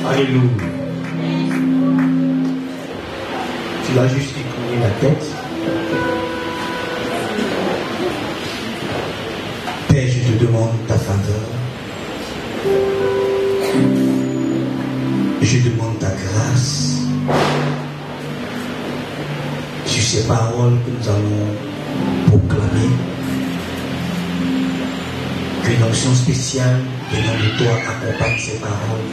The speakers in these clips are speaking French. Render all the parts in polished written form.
Alléluia. Tu vas juste incliner la tête. Père, je te demande ta faveur. Je demande ta grâce sur ces paroles que nous allons proclamer. Qu'une onction spéciale venant de toi accompagne ces paroles.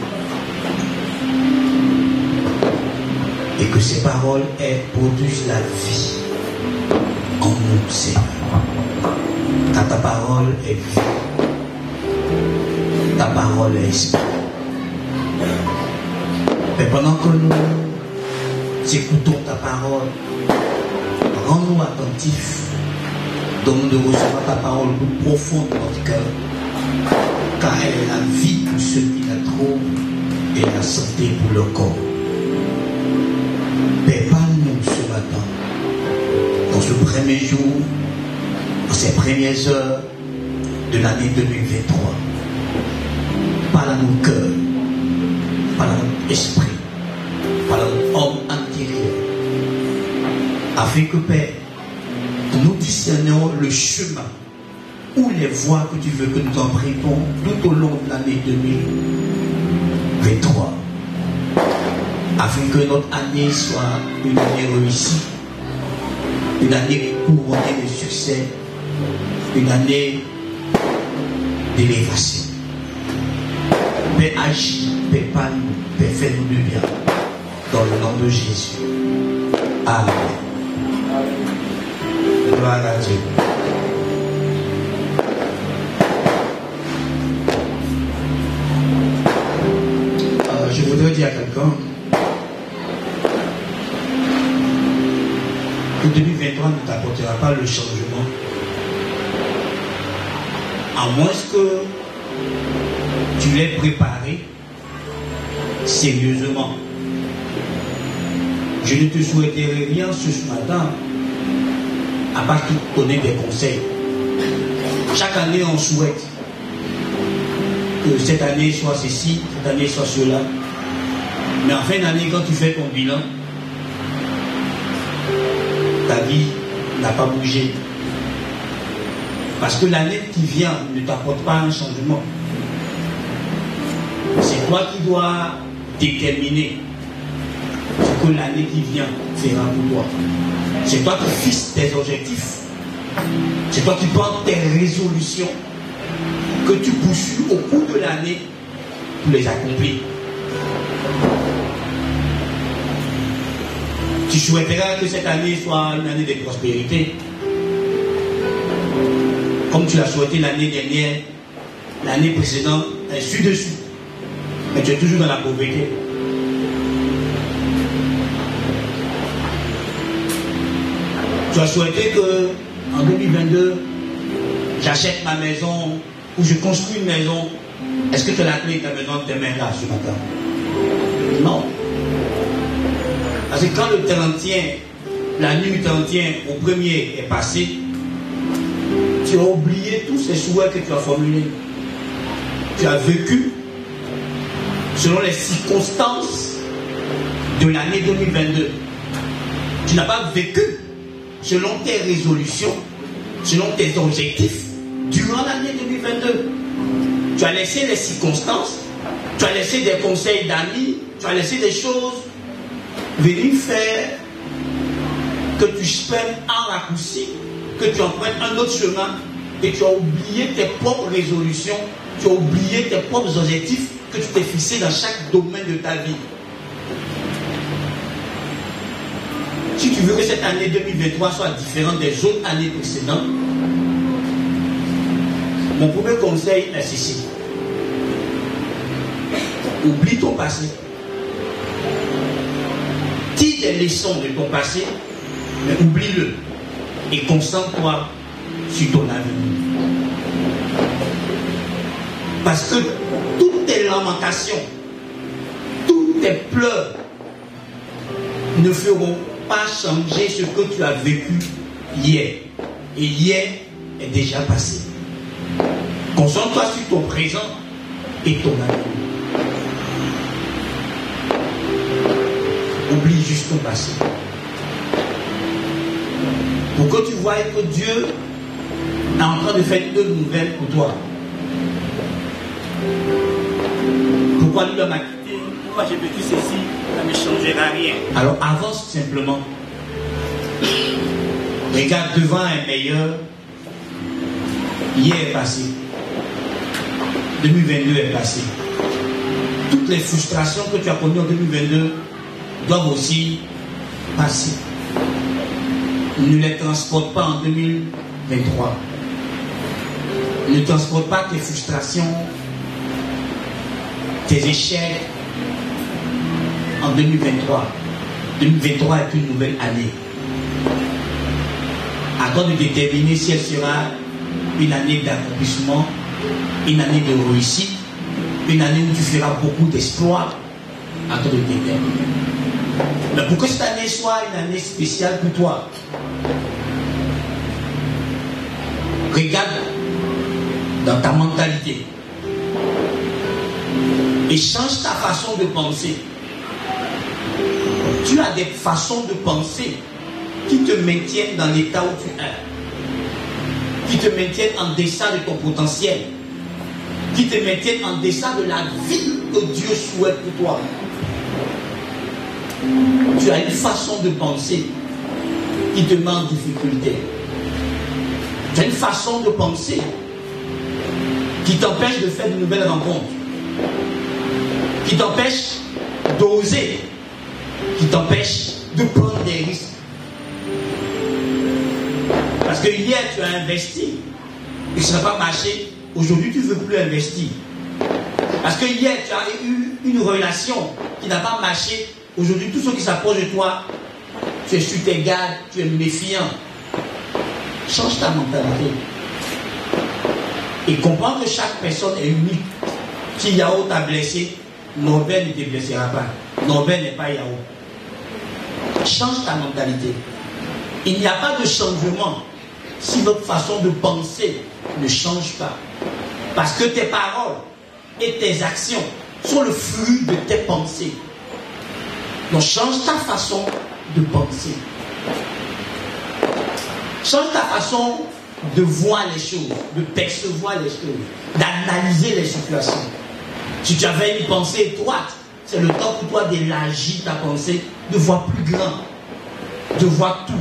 Et que ces paroles, elles produisent la vie en nous, Seigneur. Car ta parole est vie. Ta parole est esprit. Mais pendant que nous écoutons ta parole, rends-nous attentifs. Donne-nous de recevoir ta parole plus profonde dans notre cœur. Car elle est la vie pour ceux qui la trouvent et la santé pour le corps. Père, parle-nous ce matin, dans ce premier jour, dans ces premières heures de l'année 2023. Parle à nos cœurs, parle à notre esprit, parle à notre homme intérieur, afin que, Père, nous discernions le chemin ou les voies que tu veux que nous empruntons tout au long de l'année 2023. Afin que notre année soit une année réussie, une année couronnée de succès, une année d'élévation. Père, agis, Père, parle-nous, Père, fais-nous du bien. Dans le nom de Jésus. Amen. Gloire à Dieu. Je voudrais dire à quelqu'un que 2023 ne t'apportera pas le changement, à moins que tu l'aies préparé sérieusement. Je ne te souhaiterais rien ce matin, à part te donner des conseils. Chaque année, on souhaite que cette année soit ceci, cette année soit cela. Mais en fin d'année, quand tu fais ton bilan, ta vie n'a pas bougé. Parce que l'année qui vient ne t'apporte pas un changement. C'est toi qui dois déterminer ce que l'année qui vient fera pour toi. C'est toi qui fixes tes objectifs. C'est toi qui prends tes résolutions que tu poursuis au cours de l'année pour les accomplir. Tu souhaiterais que cette année soit une année de prospérité, comme tu l'as souhaité l'année dernière, l'année précédente, ainsi de suite. Mais tu es toujours dans la pauvreté. Tu as souhaité que en 2022, j'achète ma maison ou je construis une maison. Est-ce que tu as la clé de ta maison de tes mains là ce matin? Non. Parce que quand le 31, la nuit 31 au 1er est passée, tu as oublié tous ces souhaits que tu as formulés. Tu as vécu selon les circonstances de l'année 2022. Tu n'as pas vécu selon tes résolutions, selon tes objectifs durant l'année 2022. Tu as laissé les circonstances, tu as laissé des conseils d'amis, tu as laissé des choses venir faire que tu prennes un raccourci, que tu empruntes un autre chemin et tu as oublié tes propres résolutions, tu as oublié tes propres objectifs que tu t'es fixé dans chaque domaine de ta vie. Si tu veux que cette année 2023 soit différente des autres années précédentes, mon premier conseil est ceci. Oublie ton passé. Tire des leçons de ton passé, mais oublie-le et concentre-toi sur ton avenir. Parce que toutes tes lamentations, toutes tes pleurs ne feront pas changer ce que tu as vécu hier. Et hier est déjà passé. Concentre-toi sur ton présent et ton avenir. Oublie juste ton passé. Pour que tu vois que Dieu est en train de faire une nouvelle pour toi. Pourquoi lui m'a quitté? Pourquoi j'ai vécu ceci? Ça ne changera rien. Alors avance simplement. Regarde devant un meilleur. Hier est passé. 2022 est passé. Toutes les frustrations que tu as connues en 2022 doivent aussi passer. Ne les transporte pas en 2023. Ne transporte pas tes frustrations, tes échecs en 2023. 2023 est une nouvelle année. À toi de déterminer si elle sera une année d'accomplissement, une année de réussite, une année où tu feras beaucoup d'espoir. À toi de déterminer. Mais pour que cette année soit une année spéciale pour toi, regarde dans ta mentalité et change ta façon de penser. Tu as des façons de penser qui te maintiennent dans l'état où tu es, qui te maintiennent en deçà de ton potentiel, qui te maintiennent en deçà de la vie que Dieu souhaite pour toi. Tu as une façon de penser qui te met en difficulté. Tu as une façon de penser qui t'empêche de faire de nouvelles rencontres, qui t'empêche d'oser, qui t'empêche de prendre des risques. Parce que hier tu as investi et ça n'a pas marché, aujourd'hui tu ne veux plus investir. Parce que hier tu as eu une relation qui n'a pas marché, aujourd'hui tout ce qui s'approche de toi, tu es sur tes gardes, tu es méfiant. Change ta mentalité. Et comprends que chaque personne est unique. Si Yahoo t'a blessé, Norbert ne te blessera pas. Norbert n'est pas Yahoo. Change ta mentalité. Il n'y a pas de changement si notre façon de penser ne change pas. Parce que tes paroles et tes actions sont le fruit de tes pensées. Donc change ta façon de penser. Change ta façon de voir les choses, de percevoir les choses, d'analyser les situations. Si tu avais une pensée étroite, c'est le temps pour toi d'élargir ta pensée, de voir plus grand, de voir tout.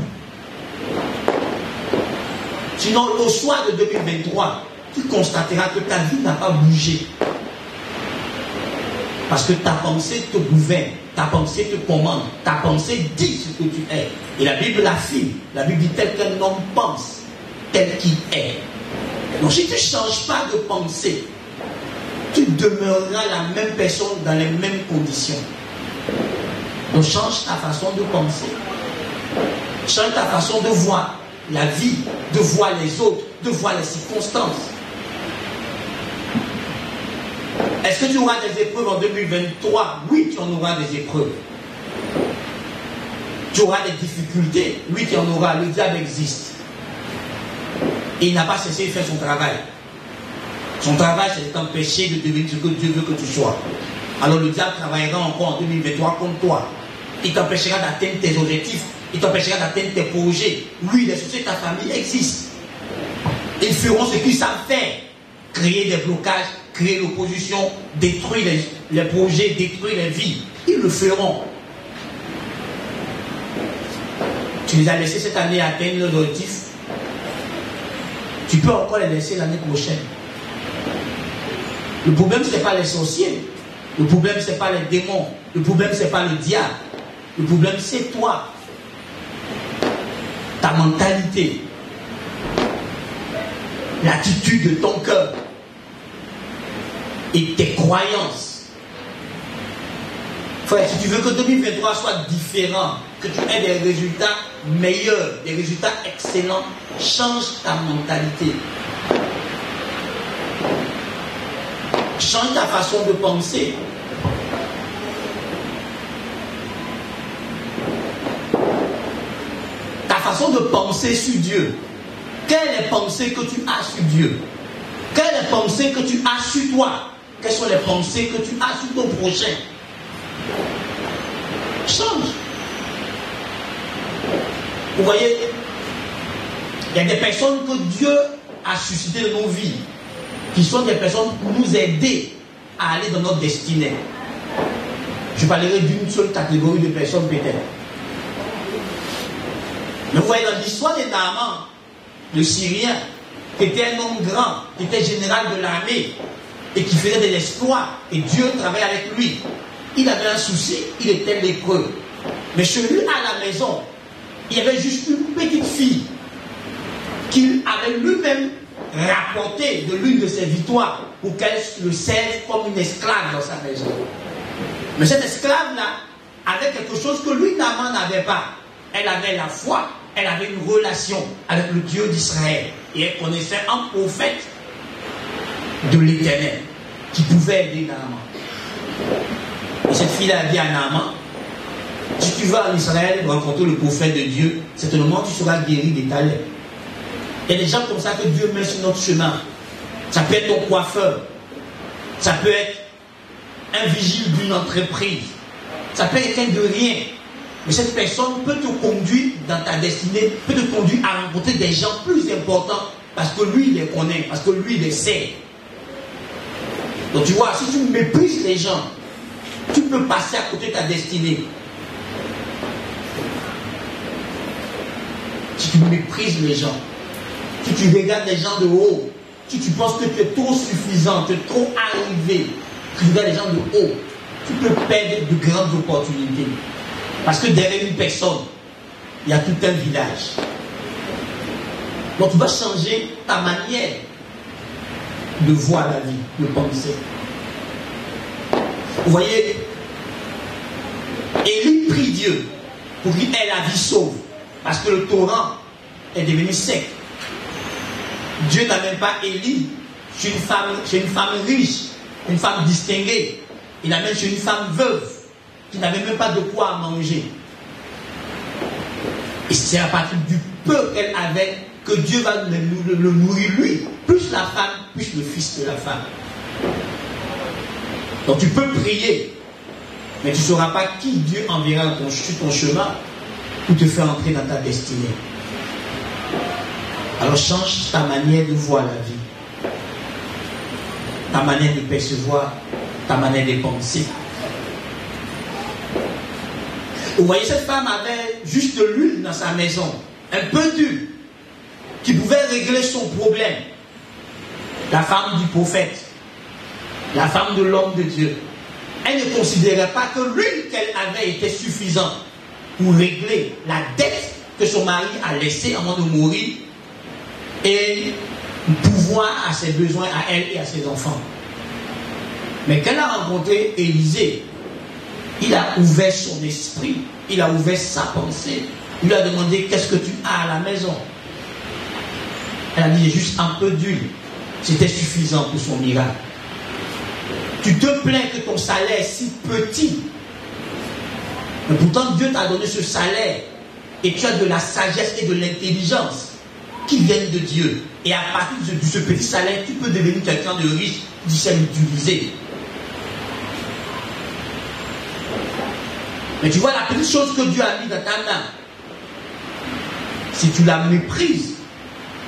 Sinon, au soir de 2023, tu constateras que ta vie n'a pas bougé. Parce que ta pensée te gouverne, ta pensée te commande, ta pensée dit ce que tu es. Et la Bible l'affirme. La Bible dit tel qu'un homme pense, tel qu'il est. Donc si tu ne changes pas de pensée, tu demeureras la même personne dans les mêmes conditions. Donc change ta façon de penser. Change ta façon de voir la vie, de voir les autres, de voir les circonstances. Est-ce que tu auras des épreuves en 2023? Oui, tu en auras des épreuves. Tu auras des difficultés? Oui, tu en auras. Le diable existe. Et il n'a pas cessé de faire son travail. Son travail, c'est de t'empêcher de devenir ce que Dieu veut que tu sois. Alors le diable travaillera encore en 2023 contre toi. Il t'empêchera d'atteindre tes objectifs. Il t'empêchera d'atteindre tes projets. Oui, les sociétés de ta famille existent. Ils feront ce qu'ils savent faire. Créer des blocages, créer l'opposition, détruire les projets, détruire les vies. Ils le feront. Tu les as laissés cette année atteindre leurs objectifs. Tu peux encore les laisser l'année prochaine. Le problème, ce n'est pas les sorciers. Le problème, ce n'est pas les démons. Le problème, ce n'est pas le diable. Le problème, c'est toi. Ta mentalité. L'attitude de ton cœur. Et tes croyances. Frère, si tu veux que 2023 soit différent, que tu aies des résultats meilleurs, des résultats excellents, change ta mentalité. Change ta façon de penser. Ta façon de penser sur Dieu. Quelles sont les pensées que tu as sur Dieu? Quelles sont les pensées que tu as sur toi? Quelles sont les pensées que tu as sur ton prochain? Change. Vous voyez, il y a des personnes que Dieu a suscitées dans nos vies, qui sont des personnes pour nous aider à aller dans notre destinée. Je parlerai d'une seule catégorie de personnes peut-être. Mais vous voyez, dans l'histoire de Naaman, le Syrien, qui était un homme grand, qui était général de l'armée, et qui faisait de l'exploit, et Dieu travaillait avec lui. Il avait un souci, il était lépreux. Mais chez lui, à la maison, il y avait juste une petite fille qu'il avait lui-même rapportée de l'une de ses victoires pour qu'elle le serve comme une esclave dans sa maison. Mais cette esclave-là avait quelque chose que lui, Naaman, n'avait pas. Elle avait la foi, elle avait une relation avec le Dieu d'Israël. Et elle connaissait un prophète de l'Éternel qui pouvait aider Naaman. Et cette fille a dit à Naaman, si tu vas en Israël rencontrer le prophète de Dieu, certainement tu seras guéri des ta lèpre. Il y a des gens comme ça que Dieu met sur notre chemin. Ça peut être ton coiffeur. Ça peut être un vigile d'une entreprise. Ça peut être quelqu'un de rien. Mais cette personne peut te conduire dans ta destinée, peut te conduire à rencontrer des gens plus importants parce que lui, il les connaît, parce que lui, il les sait. Donc tu vois, si tu méprises les gens, tu peux passer à côté de ta destinée. Si tu méprises les gens, si tu regardes les gens de haut, si tu penses que tu es trop suffisant, tu es trop arrivé, tu regardes les gens de haut, tu peux perdre de grandes opportunités. Parce que derrière une personne, il y a tout un village. Donc tu dois changer ta manière de voir la vie, de penser. Vous voyez, Élie prie Dieu pour qu'il ait la vie sauve. Parce que le torrent est devenu sec. Dieu n'a même pas Élie chez une femme riche, une femme distinguée. Il l'amène chez une femme veuve qui n'avait même pas de quoi manger. Et c'est à partir du peu qu'elle avait que Dieu va le nourrir lui, plus la femme, plus le fils de la femme. Donc tu peux prier, mais tu ne sauras pas qui Dieu enverra sur ton chemin pour te faire entrer dans ta destinée. Alors change ta manière de voir la vie, ta manière de percevoir, ta manière de penser. Vous voyez, cette femme avait juste l'huile dans sa maison, un peu d'huile, qui pouvait régler son problème. La femme du prophète, la femme de l'homme de Dieu, elle ne considérait pas que l'huile qu'elle avait était suffisante pour régler la dette que son mari a laissée avant de mourir et pouvoir à ses besoins, à elle et à ses enfants. Mais quand elle a rencontré Élisée, il a ouvert son esprit, il a ouvert sa pensée, il lui a demandé qu'est-ce que tu as à la maison. Elle a dit j'ai juste un peu d'huile, c'était suffisant pour son miracle. Tu te plains que ton salaire est si petit, mais pourtant Dieu t'a donné ce salaire et tu as de la sagesse et de l'intelligence qui viennent de Dieu. Et à partir de ce petit salaire, tu peux devenir quelqu'un de riche qui sait l'utiliser. Mais tu vois la petite chose que Dieu a mis dans ta main, si tu la méprises,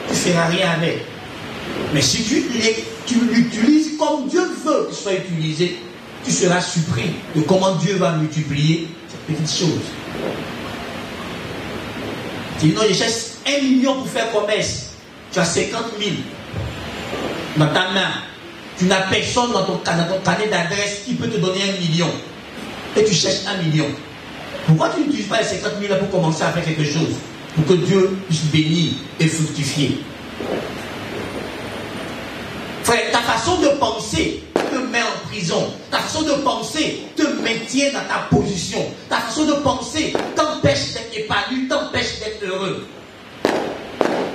tu ne feras rien avec. Mais si tu l'utilises comme Dieu veut qu'il soit utilisé, tu seras surpris de comment Dieu va multiplier cette petite chose. Tu dis non, je cherche 1 million pour faire commerce. Tu as 50 000 dans ta main. Tu n'as personne dans ton carnet d'adresse qui peut te donner 1 million. Et tu cherches 1 million. Pourquoi tu n'utilises pas les 50 000 là pour commencer à faire quelque chose? Pour que Dieu puisse bénir et fructifier. Frère, ta façon de penser te met en prison. Ta façon de penser te maintient dans ta position. Ta façon de penser t'empêche d'être épanoui, t'empêche d'être heureux.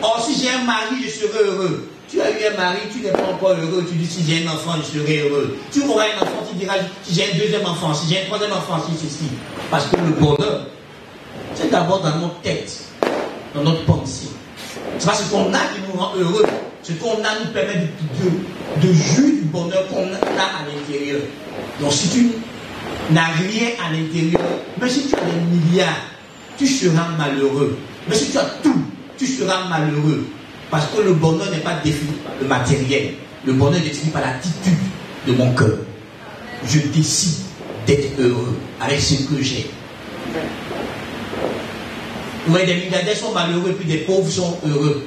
Or, si j'ai un mari, je serai heureux. Tu as eu un mari, tu n'es pas encore heureux. Tu dis, si j'ai un enfant, je serai heureux. Tu auras un enfant, tu diras, si j'ai un deuxième enfant, si j'ai un troisième enfant, si ceci. Parce que le bonheur, c'est d'abord dans notre tête, dans notre pensée. C'est pas ce qu'on a qui nous rend heureux. Ce qu'on a nous permet de jouir du bonheur qu'on a à l'intérieur. Donc si tu n'as rien à l'intérieur, même si tu as des milliards, tu seras malheureux. Mais si tu as tout, tu seras malheureux. Parce que le bonheur n'est pas défini par le matériel. Le bonheur est défini par l'attitude de mon cœur. Je décide d'être heureux avec ce que j'ai. Vous voyez, des milliardaires sont malheureux, puis des pauvres sont heureux.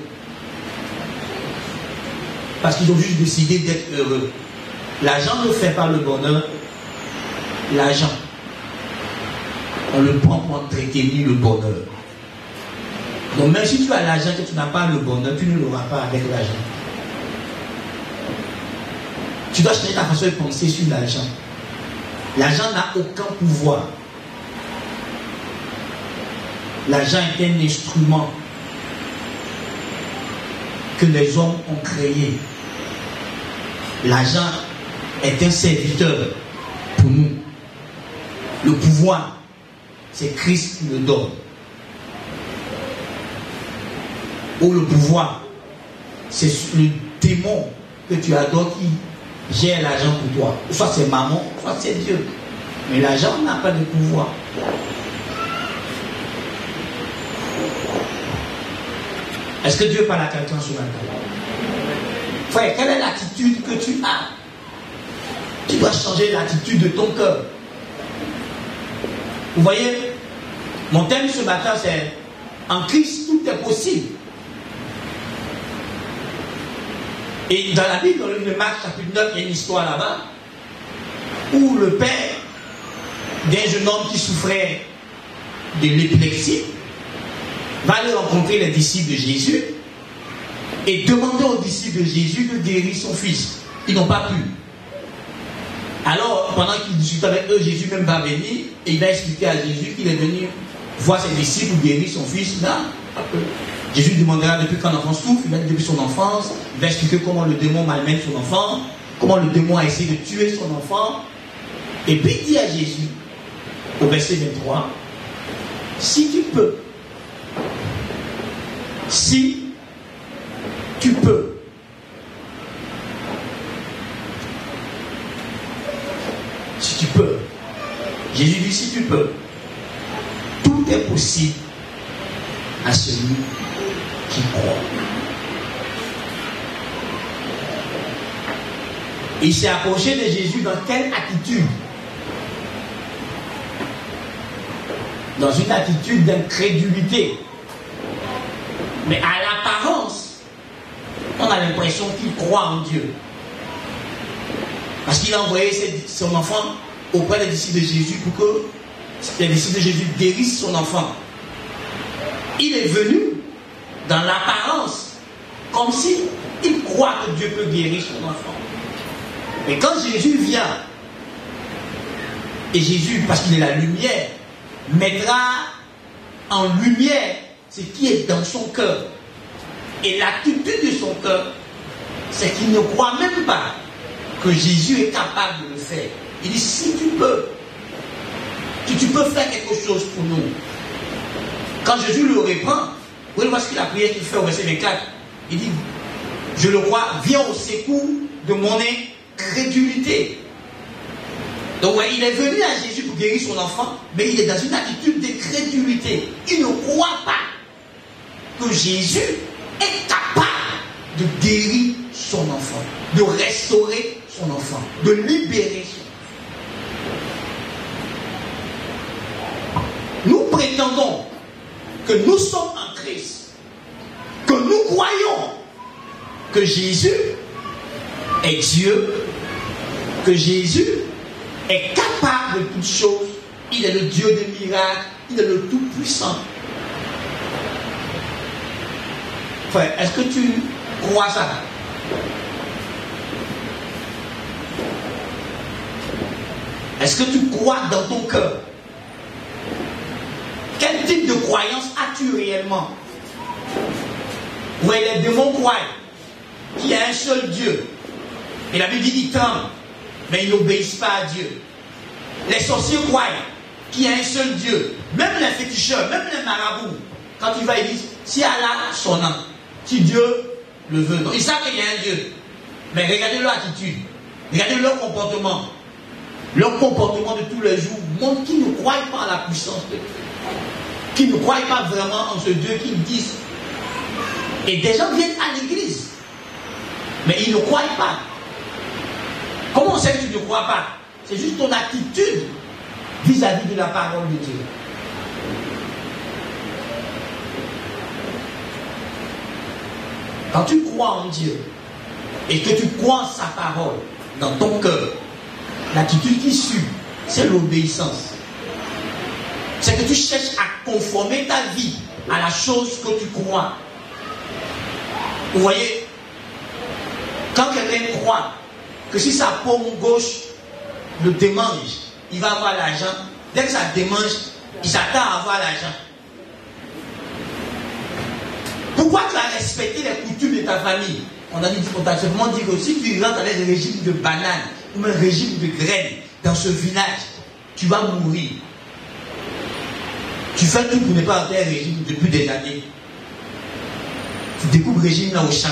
Parce qu'ils ont juste décidé d'être heureux. L'argent ne fait pas le bonheur. L'argent, on le prend pour entretenir le bonheur. Donc même si tu as l'argent et que tu n'as pas le bonheur, tu ne l'auras pas avec l'argent. Tu dois changer ta façon de penser sur l'argent. L'argent n'a aucun pouvoir. L'argent est un instrument que les hommes ont créé. L'argent est un serviteur pour nous. Le pouvoir, c'est Christ qui le donne. Ou le pouvoir, c'est le démon que tu adores qui gère l'argent pour toi. Soit c'est maman, soit c'est Dieu. Mais l'argent n'a pas de pouvoir. Est-ce que Dieu parle à quelqu'un sur la table? Frère, quelle est l'attitude que tu as? Tu dois changer l'attitude de ton cœur. Vous voyez, mon thème ce matin, c'est en Christ, tout est possible. Et dans la Bible, dans le livre de Marc, chapitre 9, il y a une histoire là-bas, où le père d'un jeune homme qui souffrait de l'épilepsie, va aller rencontrer les disciples de Jésus et demander aux disciples de Jésus de guérir son fils. Ils n'ont pas pu. Alors, pendant qu'il discute avec eux, Jésus même va venir et il va expliquer à Jésus qu'il est venu voir ses disciples guérir son fils. Là, Jésus demandera depuis quand l'enfant souffre, il va dire depuis son enfance, il va expliquer comment le démon malmène son enfant, comment le démon a essayé de tuer son enfant. Et puis il dit à Jésus, au verset 23, si tu peux, si tu peux, si tu peux, Jésus dit si tu peux, tout est possible à celui qui croit. Il s'est approché de Jésus dans quelle attitude? Dans une attitude d'incrédulité. Mais à l'apparence, on a l'impression qu'il croit en Dieu. Parce qu'il a envoyé son enfant auprès des disciples de Jésus pour que les disciples de Jésus guérissent son enfant. Il est venu dans l'apparence comme si il croit que Dieu peut guérir son enfant. Mais quand Jésus vient, et Jésus, parce qu'il est la lumière, mettra en lumière ce qui est dans son cœur. Et l'attitude de son cœur, c'est qu'il ne croit même pas que Jésus est capable de le faire. Il dit, si tu peux, tu peux faire quelque chose pour nous. Quand Jésus le reprend, vous voyez ce qu'il a prié qu'il fait au verset 24. Il dit, je le crois, viens au secours de mon incrédulité. Donc ouais, il est venu à Jésus pour guérir son enfant, mais il est dans une attitude d'incrédulité. Il ne croit pas que Jésus est capable de guérir son enfant, de restaurer son enfant, de libérer son enfant. Nous prétendons que nous sommes en Christ, que nous croyons que Jésus est Dieu, que Jésus est capable de toutes choses, il est le Dieu des miracles, il est le Tout-Puissant. Frère, est-ce que tu crois ça? Est-ce que tu crois dans ton cœur? Quel type de croyance as-tu réellement? Oui, les démons croient qu'il y a un seul Dieu. Et la Bible dit qu'ils tremblent, mais ils n'obéissent pas à Dieu. Les sorciers croient qu'il y a un seul Dieu. Même les féticheurs, même les marabouts, quand tu vas, ils disent, si Allah son nom, si Dieu le veut. Donc, ils savent qu'il y a un Dieu. Mais regardez leur attitude, regardez leur comportement. Leur comportement de tous les jours montre qu'ils ne croient pas à la puissance de Dieu. Qu'ils ne croient pas vraiment en ce Dieu qu'ils disent. Et des gens viennent à l'église, mais ils ne croient pas. Comment on sait que tu ne crois pas? C'est juste ton attitude vis-à-vis de la parole de Dieu. Quand tu crois en Dieu et que tu crois en sa parole dans ton cœur, l'attitude qui suit, c'est l'obéissance. C'est que tu cherches à conformer ta vie à la chose que tu crois. Vous voyez, quand quelqu'un croit que si sa paume gauche le démange, il va avoir l'argent, dès que ça démange, il s'attend à avoir l'argent. Pourquoi tu as respecté les coutumes de ta famille? On a dit, on t'a simplement dit que si tu rentres dans un régime de bananes ou un régime de graines dans ce village, tu vas mourir. Tu fais tout pour ne pas entrer un régime depuis des années. Tu découvres le régime là au champ.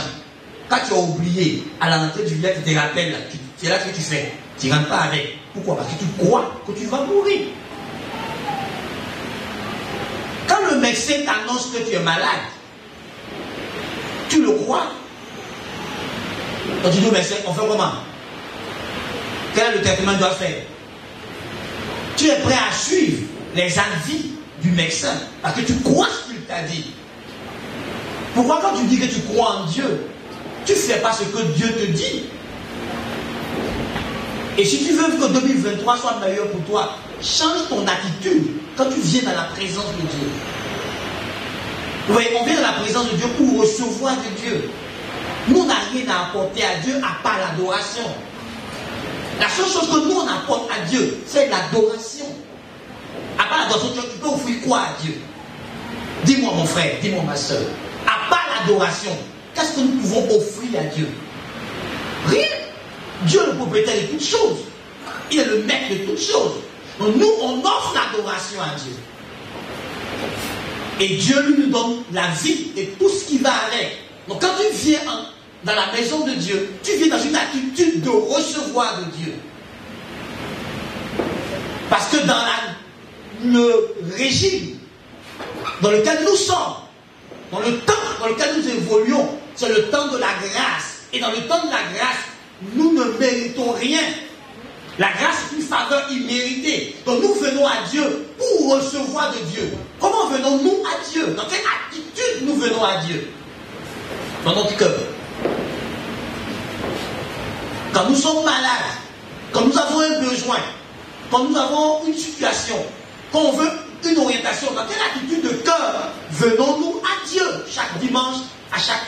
Quand tu as oublié, à la rentrée du village, tu te rappelles, c'est là que tu fais. Tu ne rentres pas avec. Pourquoi? Parce que tu crois que tu vas mourir. Quand le médecin t'annonce que tu es malade, tu le crois. Quand tu dis au médecin, on fait comment? Quel est le traitement qu'il doit faire? Tu es prêt à suivre les avis du médecin parce que tu crois ce qu'il t'a dit. Pourquoi quand tu dis que tu crois en Dieu, tu ne fais pas ce que Dieu te dit? Et si tu veux que 2023 soit meilleur pour toi, change ton attitude quand tu viens dans la présence de Dieu. Vous voyez, on vient dans la présence de Dieu pour recevoir de Dieu. Nous, on n'a rien à apporter à Dieu à part l'adoration. La seule chose que nous, on apporte à Dieu, c'est l'adoration. À part l'adoration, tu peux offrir quoi à Dieu? Dis-moi mon frère, dis-moi ma soeur. À part l'adoration, qu'est-ce que nous pouvons offrir à Dieu? Rien. Dieu est le propriétaire de toutes choses. Il est le maître de toutes choses. Donc nous, on offre l'adoration à Dieu. Et Dieu lui nous donne la vie et tout ce qui va avec. Donc quand tu viens dans la maison de Dieu, tu viens dans une attitude de recevoir de Dieu. Parce que dans le régime dans lequel nous sommes, dans le temps dans lequel nous évoluons, c'est le temps de la grâce. Et dans le temps de la grâce, nous ne méritons rien. La grâce est une faveur imméritée. Donc nous venons à Dieu pour recevoir de Dieu. Comment venons-nous à Dieu? Dans quelle attitude nous venons à Dieu? Dans notre cœur. Quand nous sommes malades, quand nous avons un besoin, quand nous avons une situation, quand on veut une orientation, dans quelle attitude de cœur venons-nous à Dieu chaque dimanche, à chaque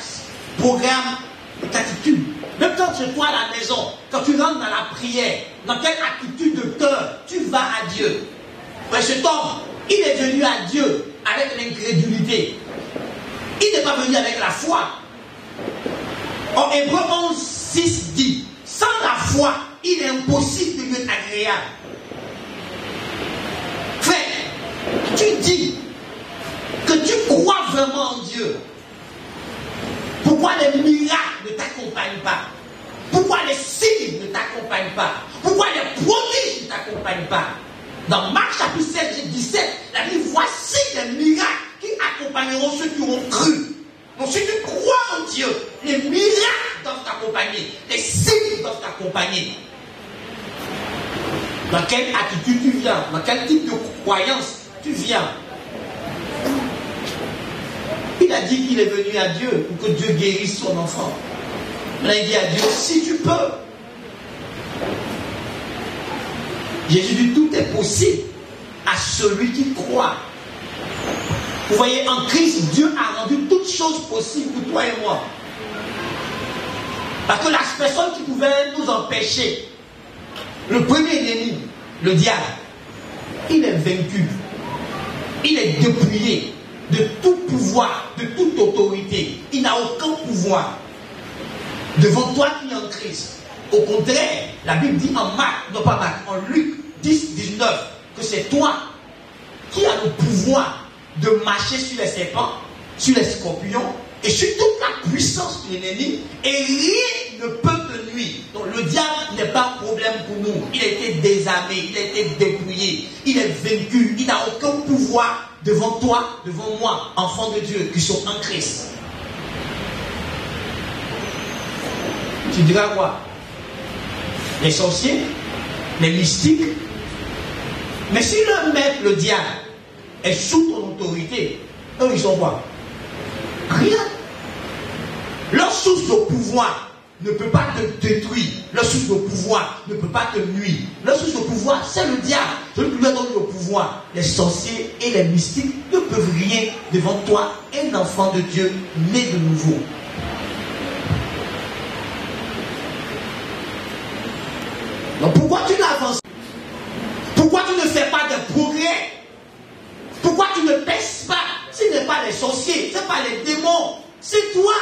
programme, cette attitude? Même quand tu es toi à la maison, quand tu rentres dans la prière, dans quelle attitude de cœur tu vas à Dieu? Mais cet homme, il est venu à Dieu avec l'incrédulité. Il n'est pas venu avec la foi. En Hébreux 11:6 dit, sans la foi, il est impossible de lui être agréable. Frère, tu dis que tu crois vraiment en Dieu. Pourquoi les miracles ne t'accompagnent pas? Pourquoi les signes ne t'accompagnent pas? Pourquoi les prodiges ne t'accompagnent pas? Dans Marc chapitre 16, verset 17, la Bible dit, voici les miracles qui accompagneront ceux qui ont cru. Donc si tu crois en Dieu, les miracles doivent t'accompagner, les signes doivent t'accompagner. Dans quelle attitude tu viens? Dans quel type de croyance tu viens? Il a dit qu'il est venu à Dieu pour que Dieu guérisse son enfant. Maintenant il dit à Dieu, si tu peux. Jésus dit, tout est possible à celui qui croit. Vous voyez, en Christ, Dieu a rendu toutes choses possibles pour toi et moi. Parce que la personne qui pouvait nous empêcher, le premier ennemi, le diable, il est vaincu. Il est dépouillé de tout pouvoir, de toute autorité. Il n'a aucun pouvoir devant toi qui es en Christ. Au contraire, la Bible dit en Marc, non pas Marc, en Luc 10, 19, que c'est toi qui as le pouvoir de marcher sur les serpents, sur les scorpions et sur toute la puissance de l'ennemi, et rien ne peut te nuire. Donc le diable n'est pas un problème pour nous. Il a été désarmé, il a été dépouillé, il est vaincu, il n'a aucun pouvoir devant toi, devant moi, enfants de Dieu qui sont en Christ. Tu diras quoi? Les sorciers, les mystiques. Mais si le maître, le diable, est sous ton autorité, eux ils sont quoi? Rien. Leur source de pouvoir ne peut pas te détruire. Leur source de pouvoir ne peut pas te nuire. Leur source de pouvoir, c'est le diable. Celui qui lui a donné le pouvoir. Les sorciers et les mystiques ne peuvent rien devant toi, un enfant de Dieu né de nouveau. Donc pourquoi tu n'avances pas? Pourquoi tu ne fais pas de progrès? Pourquoi tu ne pèses pas? Ce n'est pas les sorciers, ce n'est pas les démons, c'est toi.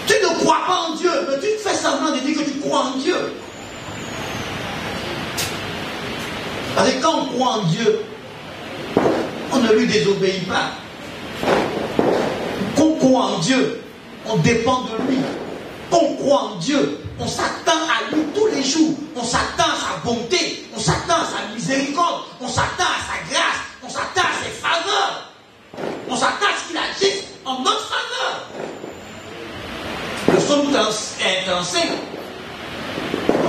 Tu ne crois pas en Dieu, mais tu fais semblant de dire que tu crois en Dieu. Parce que quand on croit en Dieu, on ne lui désobéit pas. Quand on croit en Dieu, on dépend de lui. Quand on croit en Dieu, on s'attend à lui tous les jours. On s'attend à sa bonté, on s'attend à sa miséricorde, on s'attend à sa grâce, on s'attend à ses faveurs. On s'attend à ce qu'il agisse en notre faveur. Le psaume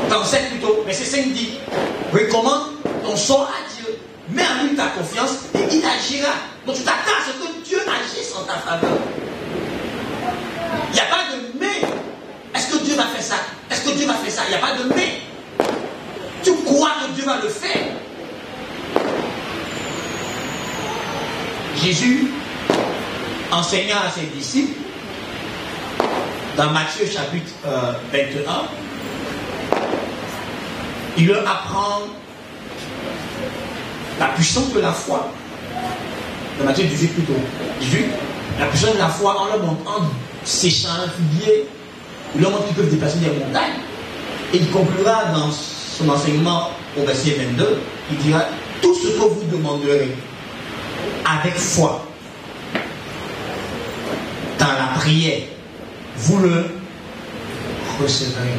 37 plutôt, verset 5 dit, recommande ton sort à Dieu, mets en lui ta confiance et il agira. Donc tu t'attends à ce que Dieu agisse en ta faveur. Il n'y a pas de mais. Est-ce que Dieu va faire ça? Est-ce que Dieu va faire ça? Il n'y a pas de mais. Tu crois que Dieu va le faire. Jésus, enseignant à ses disciples, dans Matthieu chapitre 21, il leur apprend la puissance de la foi. Dans Matthieu 18 plutôt. 18, la puissance de la foi en leur montrant séchant un figuier, il leur montre qu'ils peuvent déplacer des montagnes. Et il conclura dans son enseignement au verset 22, il dira, tout ce que vous demanderez avec foi dans la prière, vous le recevrez.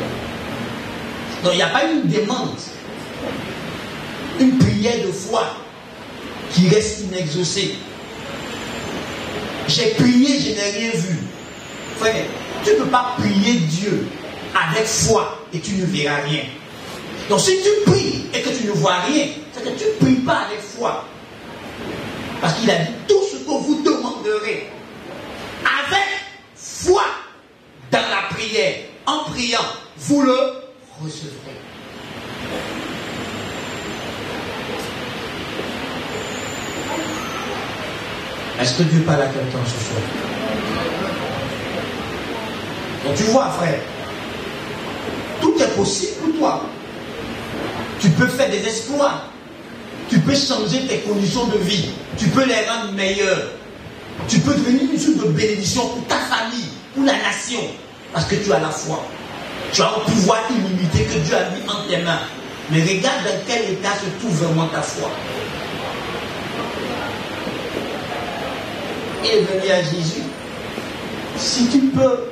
Donc il n'y a pas une demande, une prière de foi qui reste inexaucée. J'ai prié, je n'ai rien vu. Frère, tu ne peux pas prier Dieu avec foi et tu ne verras rien. Donc si tu pries et que tu ne vois rien, c'est que tu ne pries pas avec foi. Parce qu'il a dit tout ce que vous demanderez avec foi dans la prière, en priant, vous le recevrez. Est-ce que Dieu parle à quelqu'un ce soir? Donc tu vois, frère, tout est possible pour toi. Tu peux faire des exploits. Tu peux changer tes conditions de vie. Tu peux les rendre meilleures. Tu peux devenir une source de bénédiction pour ta famille, pour la nation. Parce que tu as la foi. Tu as un pouvoir illimité que Dieu a mis entre tes mains. Mais regarde dans quel état se trouve vraiment ta foi. Il est venu à Jésus. Si tu peux,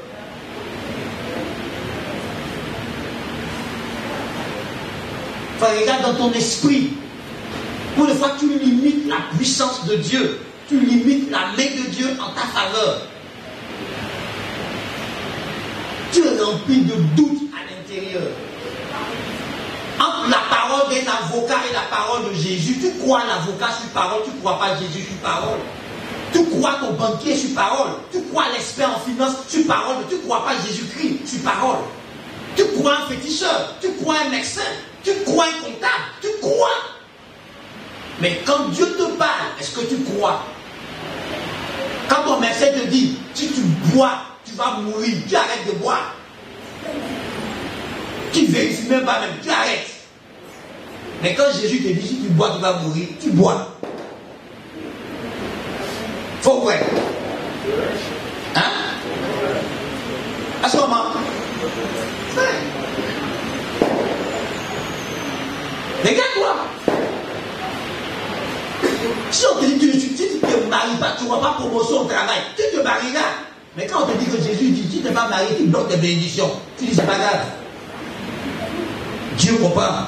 enfin, regarde dans ton esprit. Pour une fois que tu limites la puissance de Dieu, tu limites la main de Dieu en ta faveur. Tu es rempli de doutes à l'intérieur. Entre la parole d'un avocat et la parole de Jésus, tu crois l'avocat sur parole, tu ne crois pas Jésus sur parole. Tu crois ton banquier sur parole. Tu crois l'expert en finance sur parole. Tu ne crois pas Jésus-Christ sur parole. Tu crois un féticheur. Tu crois un médecin. Tu crois un comptable. Tu crois. Mais quand Dieu te parle, est-ce que tu crois? Quand ton médecin te dit, si tu bois, tu vas mourir, tu arrêtes de boire. Tu ne vérifies même pas même, tu arrêtes. Mais quand Jésus te dit, si tu bois, tu vas mourir, tu bois. Faut vrai. Hein? À ce moment, regarde-toi. Si on te dit tu ne te maries pas, tu ne vois pas promotion au travail, tu te marieras. Mais quand on te dit que Jésus dit tu ne t'es pas marié, tu bloques tes bénédictions, tu dis c'est pas grave. Dieu comprend.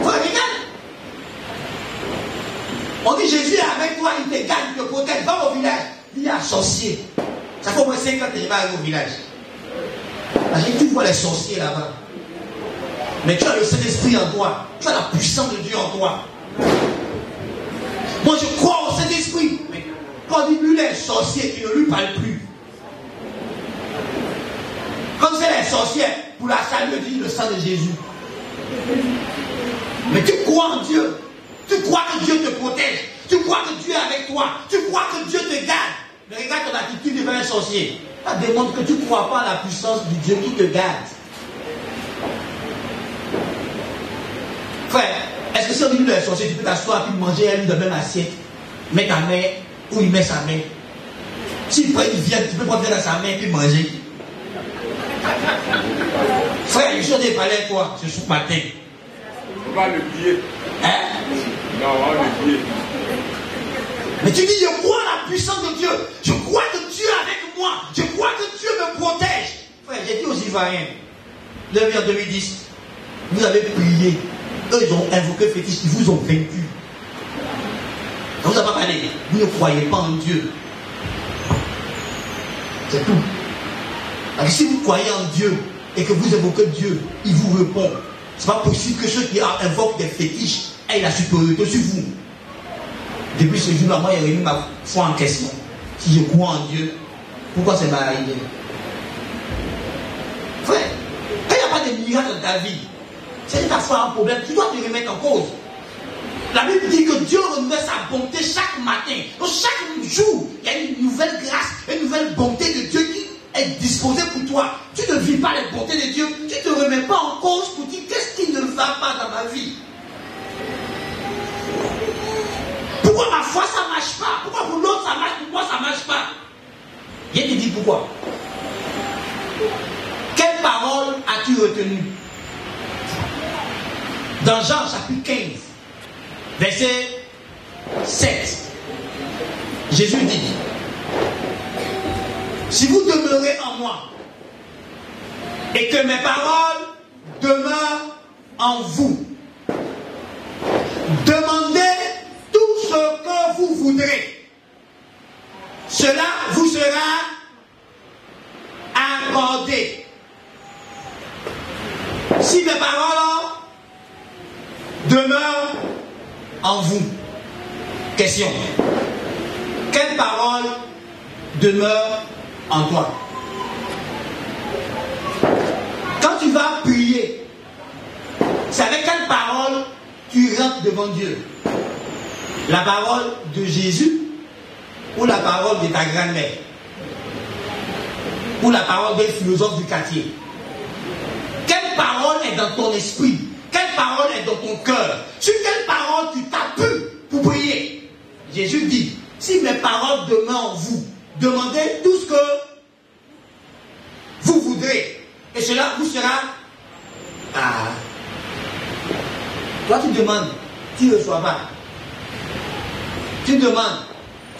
Regarde. On dit Jésus est avec toi, il te garde, il te protège. Va au village, il y a un sorcier. Ça fait au moins 5 ans que tu n'es pas arrivé au village. Parce que tu vois les sorciers là-bas. Mais tu as le Saint-Esprit en toi. Tu as la puissance de Dieu en toi. Moi je crois au Saint-Esprit. Mais quand il lui est sorcier, il ne lui parle plus. Comme c'est les sorcières, pour la salut, dit le sang de Jésus. Mais tu crois en Dieu. Tu crois que Dieu te protège. Tu crois que Dieu est avec toi. Tu crois que Dieu te garde. Mais regarde ton attitude devant un sorcier. Ça démontre que tu ne crois pas à la puissance du Dieu qui te garde. Frère, est-ce que si on dit le sorcier, tu peux t'asseoir et manger à lui de la même assiette? Mets ta main où il met sa main. S'il vient, tu peux prendre dans sa main et manger. Frère, je suis des palais toi, ce matin. On va le pied. Hein? Non, on va le pied. Mais tu dis, je crois à la puissance de Dieu. Je crois que Dieu est avec moi. Je crois que Dieu me protège. Frère, j'ai dit aux Ivoiriens, en 2010, vous avez prié. Eux, ils ont invoqué fétiche, ils vous ont vaincu. On ne vous a pas parlé. Vous ne croyez pas en Dieu. C'est tout. Alors, si vous croyez en Dieu et que vous invoquez Dieu, il vous répond. Ce n'est pas possible que ceux qui invoquent des fétiches aient la supériorité sur vous. Depuis ce jour-là, moi, j'ai remis ma foi en question. Si je crois en Dieu, pourquoi ça m'est arrivé? Frère, quand il n'y a miracle dans ta vie, c'est que tu as fait un problème, tu dois te remettre en cause. La Bible dit que Dieu renouvelle sa bonté chaque matin. Donc chaque jour, il y a une nouvelle grâce, une nouvelle bonté de Dieu qui est disposée pour toi. Tu ne vis pas les bontés de Dieu, tu ne te remets pas en cause pour dire qu'est-ce qui ne va pas dans ma vie. Pourquoi ma foi ça ne marche pas? Pourquoi pour l'autre ça marche, pour moi ça ne marche pas? Viens te dire pourquoi. Quelle parole as-tu retenue? Dans Jean chapitre 15, verset 7, Jésus dit, si vous demeurez en moi et que mes paroles demeurent en vous, demandez tout ce que vous voudrez. Cela vous sera accordé. Si mes paroles demeurent en vous. Question. Quelle parole demeure en toi? Quand tu vas prier, c'est avec quelle parole tu rentres devant Dieu? La parole de Jésus ou la parole de ta grand-mère? Ou la parole d'un philosophe du quartier? Quelle parole est dans ton esprit? Quelle parole est dans ton cœur? Sur quelle parole tu t'appuies pour prier? Jésus dit, si mes paroles demeurent en vous, demandez tout ce que vous voudrez. Et cela vous sera... Ah. Toi tu demandes, tu ne reçois pas. Tu demandes,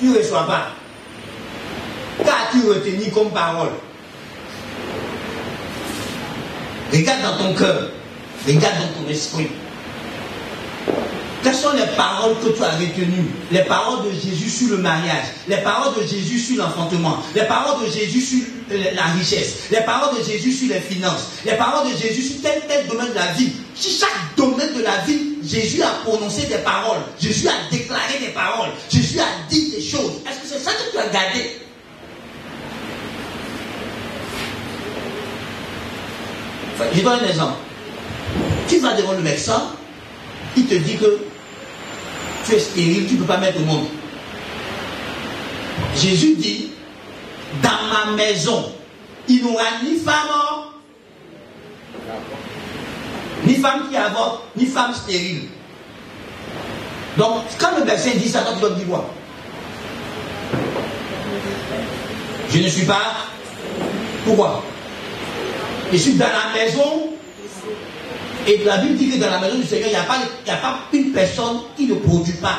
tu ne reçois pas. Qu'as-tu retenu comme parole? Regarde dans ton cœur. Regarde dans ton esprit. Quelles sont les paroles que tu as retenues? Les paroles de Jésus sur le mariage, les paroles de Jésus sur l'enfantement, les paroles de Jésus sur la richesse, les paroles de Jésus sur les finances, les paroles de Jésus sur tel domaine de la vie. Sur chaque domaine de la vie, Jésus a prononcé des paroles, Jésus a déclaré des paroles, Jésus a dit des choses. Est-ce que c'est ça que tu as gardé? Enfin, je donne un exemple. Tu vas devant le médecin, il te dit que tu es stérile, tu ne peux pas mettre au monde. Jésus dit, dans ma maison, il n'y aura ni femme, ni femme qui avorte, ni femme stérile. Donc, quand le médecin dit ça, toi tu dois dire quoi? Je ne suis pas. Pourquoi? Je suis dans la maison. Et la Bible dit que dans la maison du Seigneur, il n'y a pas une personne qui ne produit pas.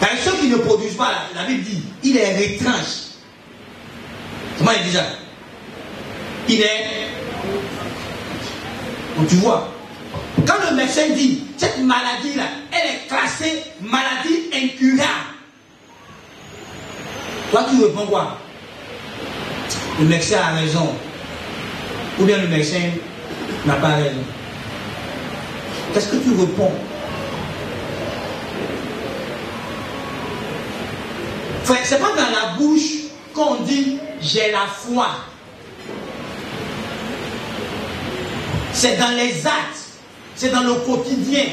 Car ceux qui ne produisent pas, la Bible dit, il est retranché. Comment il dit ça? Il est... Donc tu vois, quand le médecin dit, cette maladie-là, elle est classée maladie incurable. Toi tu réponds quoi? Le médecin a raison. Ou bien le médecin n'a pas raison. Qu'est-ce que tu réponds? Frère, c'est pas dans la bouche qu'on dit j'ai la foi. C'est dans les actes. C'est dans le quotidien.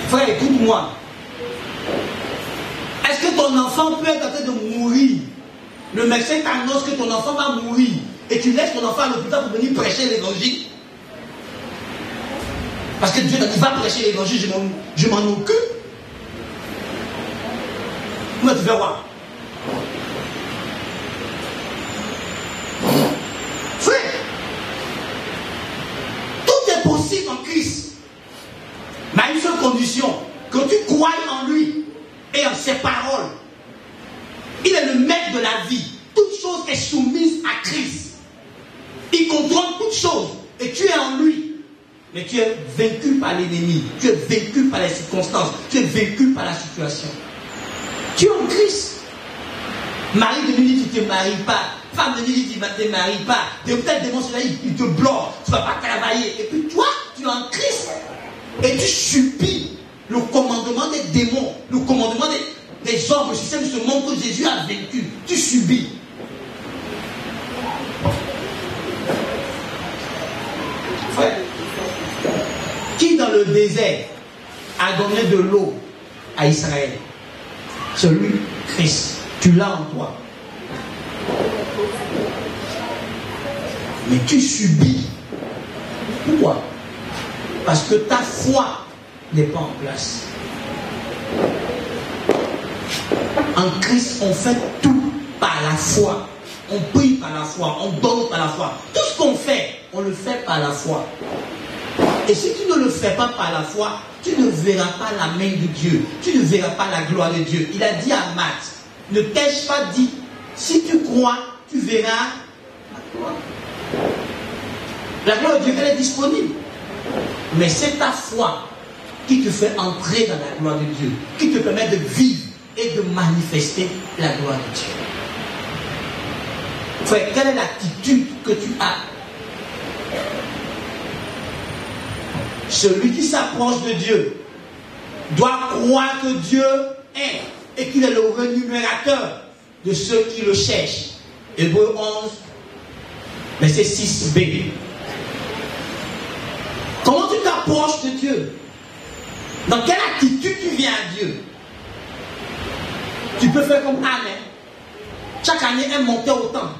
Frère, écoute-moi. Est-ce que ton enfant peut être en train de mourir? Le médecin t'annonce que ton enfant va mourir. Et tu laisses ton enfant à l'hôpital pour venir prêcher l'évangile. Parce que Dieu t'a dit, va prêcher l'évangile, je m'en occupe. Comment tu fais quoi? Frère, tout est possible en Christ. Mais à une seule condition, que tu croies en lui et en ses paroles. Il est le maître de la vie. Toute chose est soumise à Christ. Il contrôle toutes choses. Et tu es en lui. Mais tu es vaincu par l'ennemi. Tu es vaincu par les circonstances. Tu es vaincu par la situation. Tu es en Christ. Mari de nuit dit tu ne te maries pas. Femme de nuit dit tu ne te maries pas. De peut-être démon cela il te bloque. Tu ne vas pas travailler. Et puis toi, tu es en Christ. Et tu subis le commandement des démons. Le commandement des hommes. Le système de ce monde que Jésus a vaincu. Tu subis. dans le désert a donné de l'eau à Israël? Celui, Christ, tu l'as en toi. Mais tu subis. Pourquoi? Parce que ta foi n'est pas en place. En Christ, on fait tout par la foi. On prie par la foi, on donne par la foi. Tout ce qu'on fait, on le fait par la foi. Et si tu ne le fais pas par la foi, tu ne verras pas la main de Dieu. Tu ne verras pas la gloire de Dieu. Il a dit à Matthe, ne t'ai-je pas dit, si tu crois, tu verras la gloire. La gloire de Dieu, elle est disponible. Mais c'est ta foi qui te fait entrer dans la gloire de Dieu, qui te permet de vivre et de manifester la gloire de Dieu. Frère, quelle est l'attitude que tu as? Celui qui s'approche de Dieu doit croire que Dieu est et qu'il est le rémunérateur de ceux qui le cherchent. Hébreux 11, verset 6b. Comment tu t'approches de Dieu? Dans quelle attitude tu viens à Dieu? Tu peux faire comme Anne. Chaque année, elle montait au temple.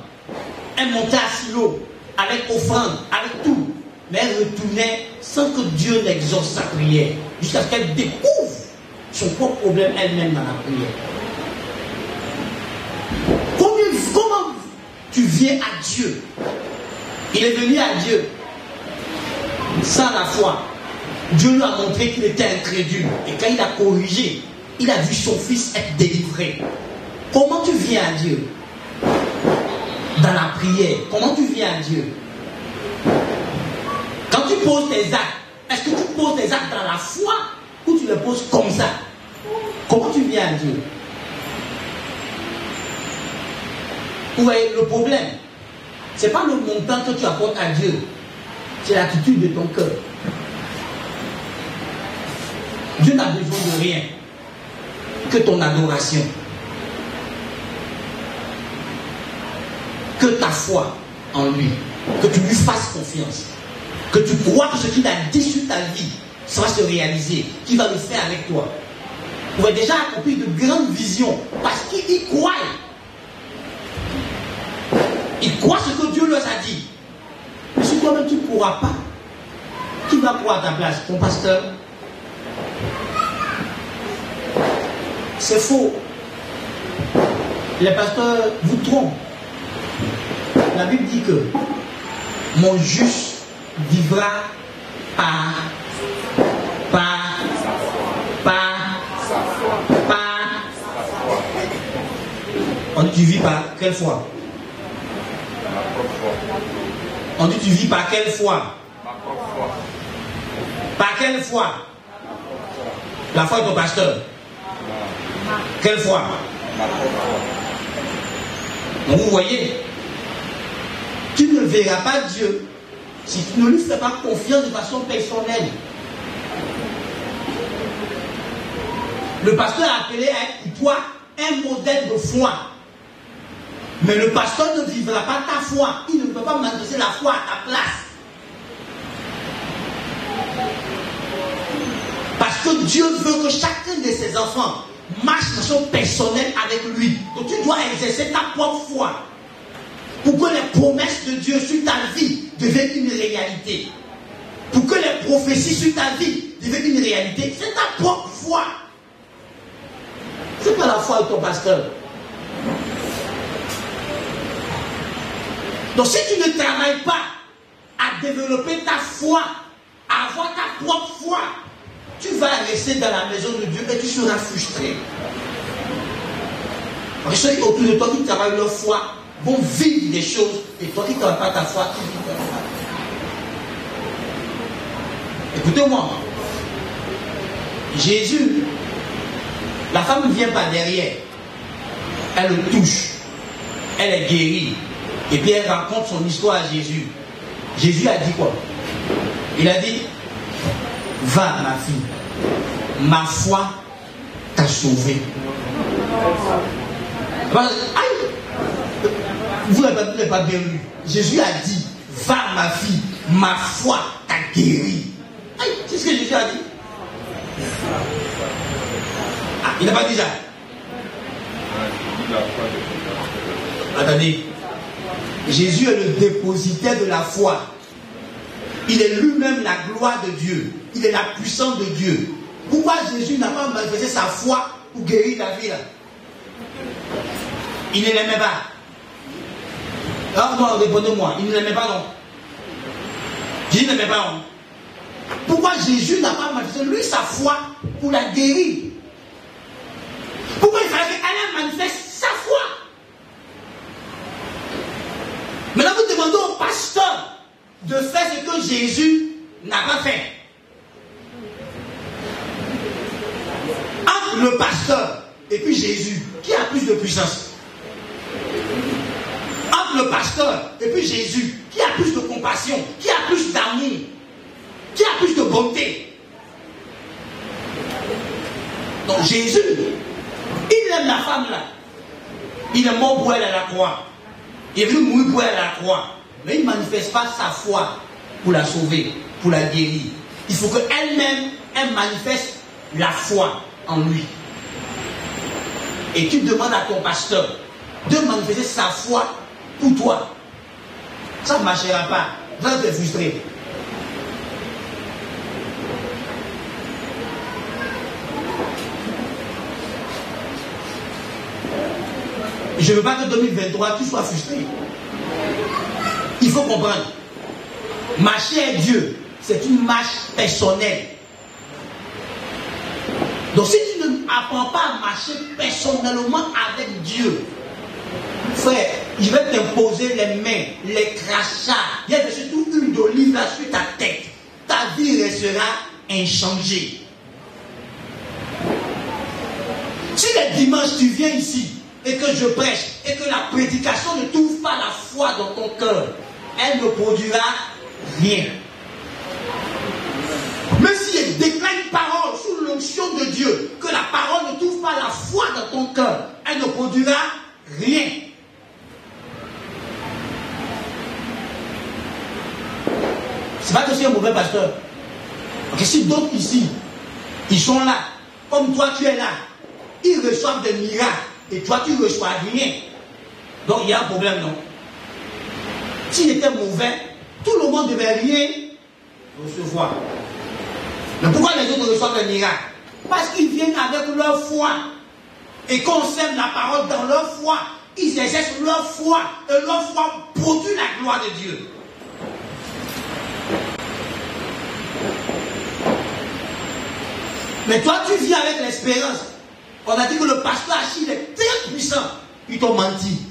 Elle montait à Silo, avec offrande, avec tout. Mais elle retournait sans que Dieu n'exauce sa prière. Jusqu'à ce qu'elle découvre son propre problème elle-même dans la prière. Comment tu viens à Dieu? Il est venu à Dieu sans la foi. Dieu lui a montré qu'il était incrédule. Et quand il a corrigé, il a vu son fils être délivré. Comment tu viens à Dieu? Dans la prière. Comment tu viens à Dieu? Quand tu poses tes actes, est-ce que tu poses tes actes dans la foi ou tu les poses comme ça? Comment tu viens à Dieu? Vous voyez, le problème, ce n'est pas le montant que tu apportes à Dieu, c'est l'attitude de ton cœur. Dieu n'a besoin de rien que ton adoration, que ta foi en lui, que tu lui fasses confiance, que tu crois que ce qu'il a dit sur ta vie, ça va se réaliser, qu'il va le faire avec toi. Vous avez déjà accompli de grandes visions parce qu'il y croit. Il croit ce que Dieu leur a dit. Mais si toi-même tu ne crois pas, qui va croire à ta place? Ton pasteur? C'est faux. Les pasteurs vous trompent. La Bible dit que mon juste vivra par on dit tu vis par quelle foi? On dit tu vis par quelle foi? Par quelle foi? La foi de ton pasteur. Quelle foi? Donc vous voyez, tu ne verras pas Dieu si tu ne lui fais pas confiance de façon personnelle. Le pasteur a appelé à être pour toi un modèle de foi. Mais le pasteur ne vivra pas ta foi. Il ne peut pas manifester la foi à ta place. Parce que Dieu veut que chacun de ses enfants marche de façon personnelle avec lui. Donc tu dois exercer ta propre foi pour que les promesses de Dieu sur ta vie deviennent une réalité. Pour que les prophéties sur ta vie deviennent une réalité. C'est ta propre foi. C'est pas la foi de ton pasteur. Donc si tu ne travailles pas à développer ta foi, à avoir ta propre foi, tu vas rester dans la maison de Dieu et tu seras frustré. Parce que ceux autour de toi qui travaillent leur foi vont vivre des choses et toi qui ne travailles pas ta foi, tu vis ta foi. Écoutez-moi. Jésus, la femme ne vient pas derrière. Elle le touche. Elle est guérie. Et puis elle raconte son histoire à Jésus. Jésus a dit quoi? Il a dit, va ma fille, ma foi t'a sauvée. Vous n'avez pas bien lu. Jésus a dit, va ma fille, ma foi t'a guérie. Aïe, c'est ce que Jésus a dit. Ah, il n'a pas dit ça. Attendez. Jésus est le dépositaire de la foi. Il est lui-même la gloire de Dieu. Il est la puissance de Dieu. Pourquoi Jésus n'a pas manifesté sa foi pour guérir la ville? Il ne l'aimait pas. Alors, non, répondez-moi. Il ne l'aimait pas, non? Jésus ne l'aimait pas, non? Pourquoi Jésus n'a pas manifesté, lui, sa foi pour la guérir? Pourquoi il fallait qu'elle manifeste sa foi? Maintenant, vous demandez au pasteur de faire ce que Jésus n'a pas fait. Entre le pasteur et puis Jésus, qui a plus de puissance? Entre le pasteur et puis Jésus, qui a plus de compassion? Qui a plus d'amour? Qui a plus de bonté? Donc Jésus, il aime la femme là. Il est mort pour elle à la croix. Il est venu mourir pour elle à la croix. Mais il ne manifeste pas sa foi pour la sauver, pour la guérir. Il faut qu'elle-même, elle manifeste la foi en lui. Et tu demandes à ton pasteur de manifester sa foi pour toi. Ça ne marchera pas. Vous allez te frustrer. Je ne veux pas que 2023 tu sois frustré. Il faut comprendre. Marcher avec Dieu, c'est une marche personnelle. Donc si tu n'apprends pas à marcher personnellement avec Dieu, frère, je vais t'imposer les mains, les crachats. Il y a surtout une d'olive là sur ta tête. Ta vie restera inchangée. Si les dimanches tu viens ici et que je prêche et que la prédication ne trouve pas la foi dans ton cœur, elle ne produira rien. Mais si elle déclare une parole sous l'onction de Dieu, que la parole ne trouve pas la foi dans ton cœur, elle ne produira rien. C'est pas que c'est un mauvais pasteur. Okay, si d'autres ici, ils sont là, comme toi tu es là, ils reçoivent des miracles, et toi tu ne reçois rien. Donc il y a un problème, non? S'il était mauvais, tout le monde ne devait rien recevoir. Mais pourquoi les autres reçoivent des miracles? Parce qu'ils viennent avec leur foi. Et qu'on sème la parole dans leur foi, ils exercent leur foi. Et leur foi produit la gloire de Dieu. Mais toi, tu viens avec l'espérance. On a dit que le pasteur Achille est très puissant. Ils t'ont menti.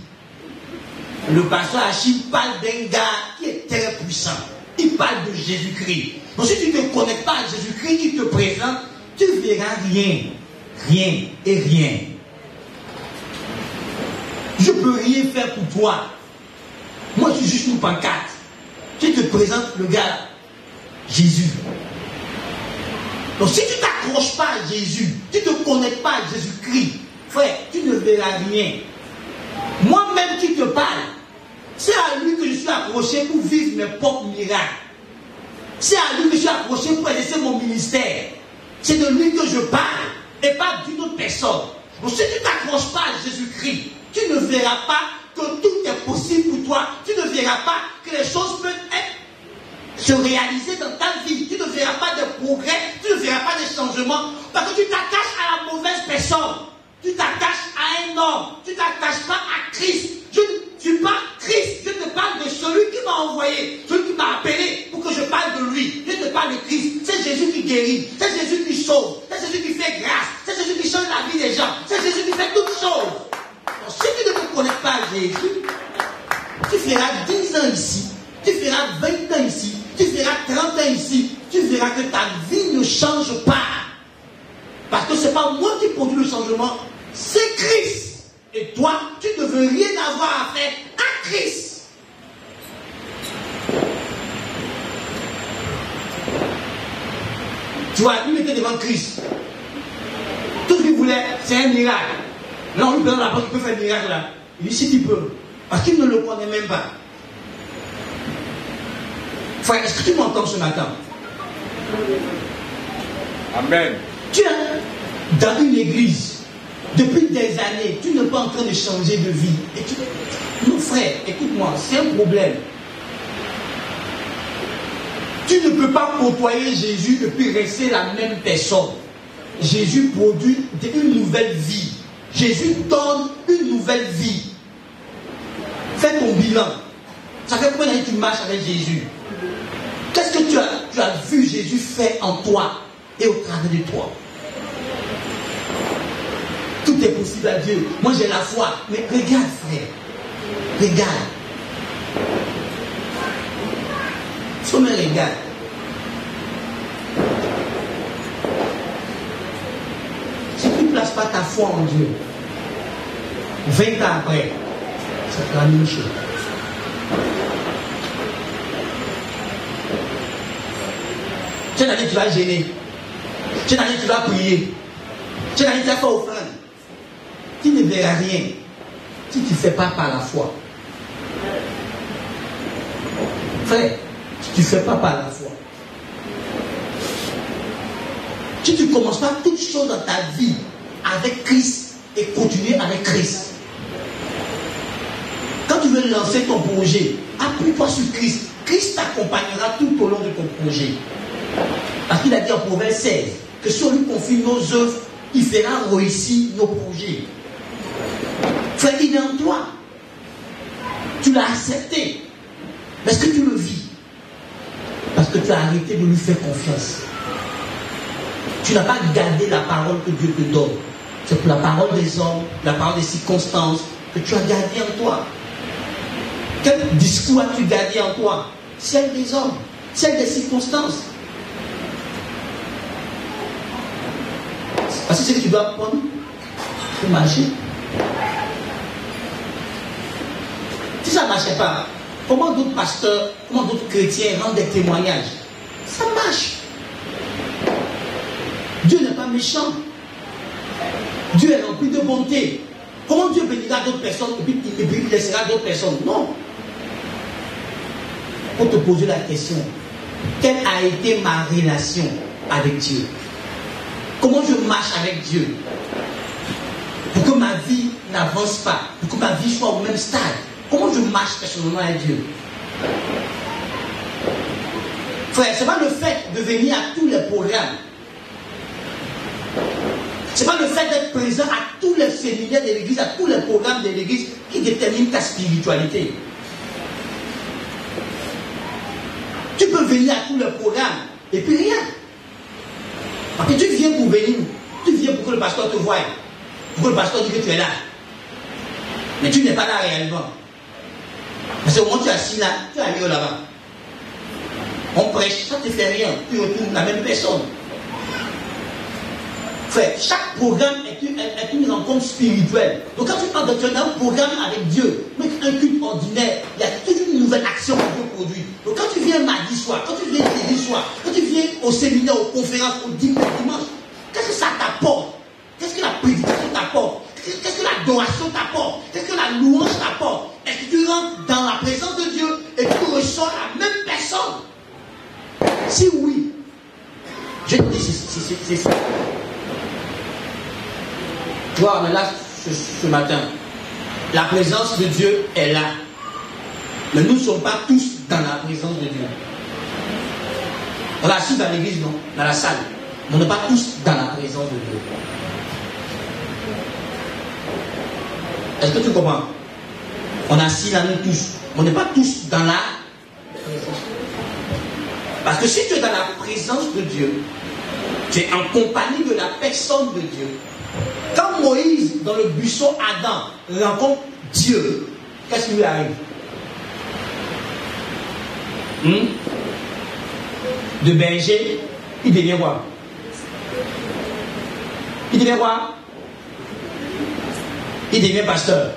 Le pasteur Achille parle d'un gars qui est très puissant. Il parle de Jésus-Christ. Donc si tu ne te connectes pas à Jésus-Christ qui te présente, tu ne verras rien. Rien et rien. Je ne peux rien faire pour toi. Moi, je suis juste une pancarte. Tu te présentes le gars, Jésus. Donc si tu ne t'accroches pas à Jésus, tu ne te connectes pas à Jésus-Christ, frère, tu ne verras rien. Moi-même qui te parle, c'est à lui que je suis accroché pour vivre mes propres miracles. C'est à lui que je suis accroché pour exercer mon ministère. C'est de lui que je parle et pas d'une autre personne. Donc si tu ne t'accroches pas à Jésus-Christ, tu ne verras pas que tout est possible pour toi. Tu ne verras pas que les choses peuvent se réaliser dans ta vie. Tu ne verras pas de progrès, tu ne verras pas de changement, parce que tu t'attaches à la mauvaise personne. Tu t'attaches à un homme. Tu ne t'attaches pas à Christ. Tu parles Christ. Je te parle de celui qui m'a envoyé, celui qui m'a appelé pour que je parle de lui. Je te parle de Christ. C'est Jésus qui guérit. C'est Jésus qui sauve. C'est Jésus qui fait grâce. C'est Jésus qui change la vie des gens. C'est Jésus qui fait toutes choses. Donc, si tu ne te connectes pas à Jésus, tu feras 10 ans ici. Tu feras 20 ans ici. Tu feras 30 ans ici. Tu verras que ta vie ne change pas. Parce que ce n'est pas moi qui produis le changement, c'est Christ. Et toi, tu ne veux rien avoir à faire à Christ. Tu vois, lui était devant Christ. Tout ce qu'il voulait, c'est un miracle. Là, on lui donne la porte, tu peux faire un miracle là. Il dit si tu peux. Parce qu'il ne le connaît même pas. Frère, est-ce que tu m'entends ce matin? Amen. Tu es dans une église, depuis des années, tu n'es pas en train de changer de vie. Non frère, écoute-moi, c'est un problème. Tu ne peux pas côtoyer Jésus et puis rester la même personne. Jésus produit une nouvelle vie. Jésus donne une nouvelle vie. Fais ton bilan. Ça fait combien d'années que tu marches avec Jésus? Qu'est-ce que tu as vu Jésus faire en toi et au travers de toi? Tout est possible à Dieu. Moi j'ai la foi. Mais regarde frère. Regarde. Si on me regarde. Si tu ne places pas ta foi en Dieu, 20 ans après, c'est la même chose. Tu es allé, tu vas gêner. Tu es allé, tu vas prier. Tu es allé, tu vas faire offrande. Tu ne verras rien si tu ne fais pas par la foi. Frère, si tu ne fais pas par la foi. Si tu ne commences pas toutes choses dans ta vie avec Christ et continuer avec Christ. Quand tu veux lancer ton projet, appuie-toi sur Christ. Christ t'accompagnera tout au long de ton projet. Parce qu'il a dit en Proverbe 16 que si on lui confie nos œuvres, il fera réussir nos projets. Frère, il est en toi. Tu l'as accepté. Mais est-ce que tu le vis? Parce que tu as arrêté de lui faire confiance. Tu n'as pas gardé la parole que Dieu te donne. C'est pour la parole des hommes, la parole des circonstances que tu as gardé en toi. Quel discours as-tu gardé en toi? Celle des hommes, celle des circonstances. Parce que c'est ce que tu dois apprendre pour marcher. Si ça ne marchait pas, comment d'autres pasteurs, comment d'autres chrétiens rendent des témoignages? Ça marche. Dieu n'est pas méchant. Dieu est rempli de bonté. Comment Dieu bénira d'autres personnes et puis il laissera d'autres personnes? Non. Il faut te poser la question. Quelle a été ma relation avec Dieu? Comment je marche avec Dieu? Pour que ma vie n'avance pas, pour que ma vie soit au même stade. Comment je marche personnellement avec Dieu? Frère, ce n'est pas le fait de venir à tous les programmes. Ce n'est pas le fait d'être présent à tous les séminaires de l'église, à tous les programmes de l'église qui déterminent ta spiritualité. Tu peux venir à tous les programmes et puis rien. Parce que tu viens pour venir, tu viens pour que le pasteur te voie, pour que le pasteur dise que tu es là. Mais tu n'es pas là réellement. Parce que au moment où tu es assis là, tu es allé là-bas. On prêche, ça ne te fait rien, tu retournes la même personne. Frère, chaque programme est une rencontre spirituelle. Donc quand tu parles d'un programme avec Dieu, mais un culte ordinaire, il y a toute une nouvelle action que Dieu produit. Donc quand tu viens mardi soir, quand tu viens jeudi soir, quand tu viens au séminaire, aux conférences, au dimanche, qu'est-ce que ça t'apporte? Qu'est-ce que la prédication t'apporte? Qu'est-ce que l'adoration t'apporte? Qu'est-ce que la louange t'apporte? Est-ce que tu rentres dans la présence de Dieu et tu ressors la même personne? Si oui, je te dis, c'est ça. Tu vois, on est là ce matin. La présence de Dieu est là. Mais nous ne sommes pas tous dans la présence de Dieu. On est assis dans l'église, non? Dans la salle. Mais on n'est pas tous dans la présence de Dieu. Est-ce que tu comprends? On est assis là, nous tous. Mais on n'est pas tous dans la présence. Parce que si tu es dans la présence de Dieu, tu es en compagnie de la personne de Dieu. Quand Moïse, dans le buisson Adam, rencontre Dieu, qu'est-ce qui lui arrive? De berger, il devient quoi? Il devient quoi? Il devient pasteur.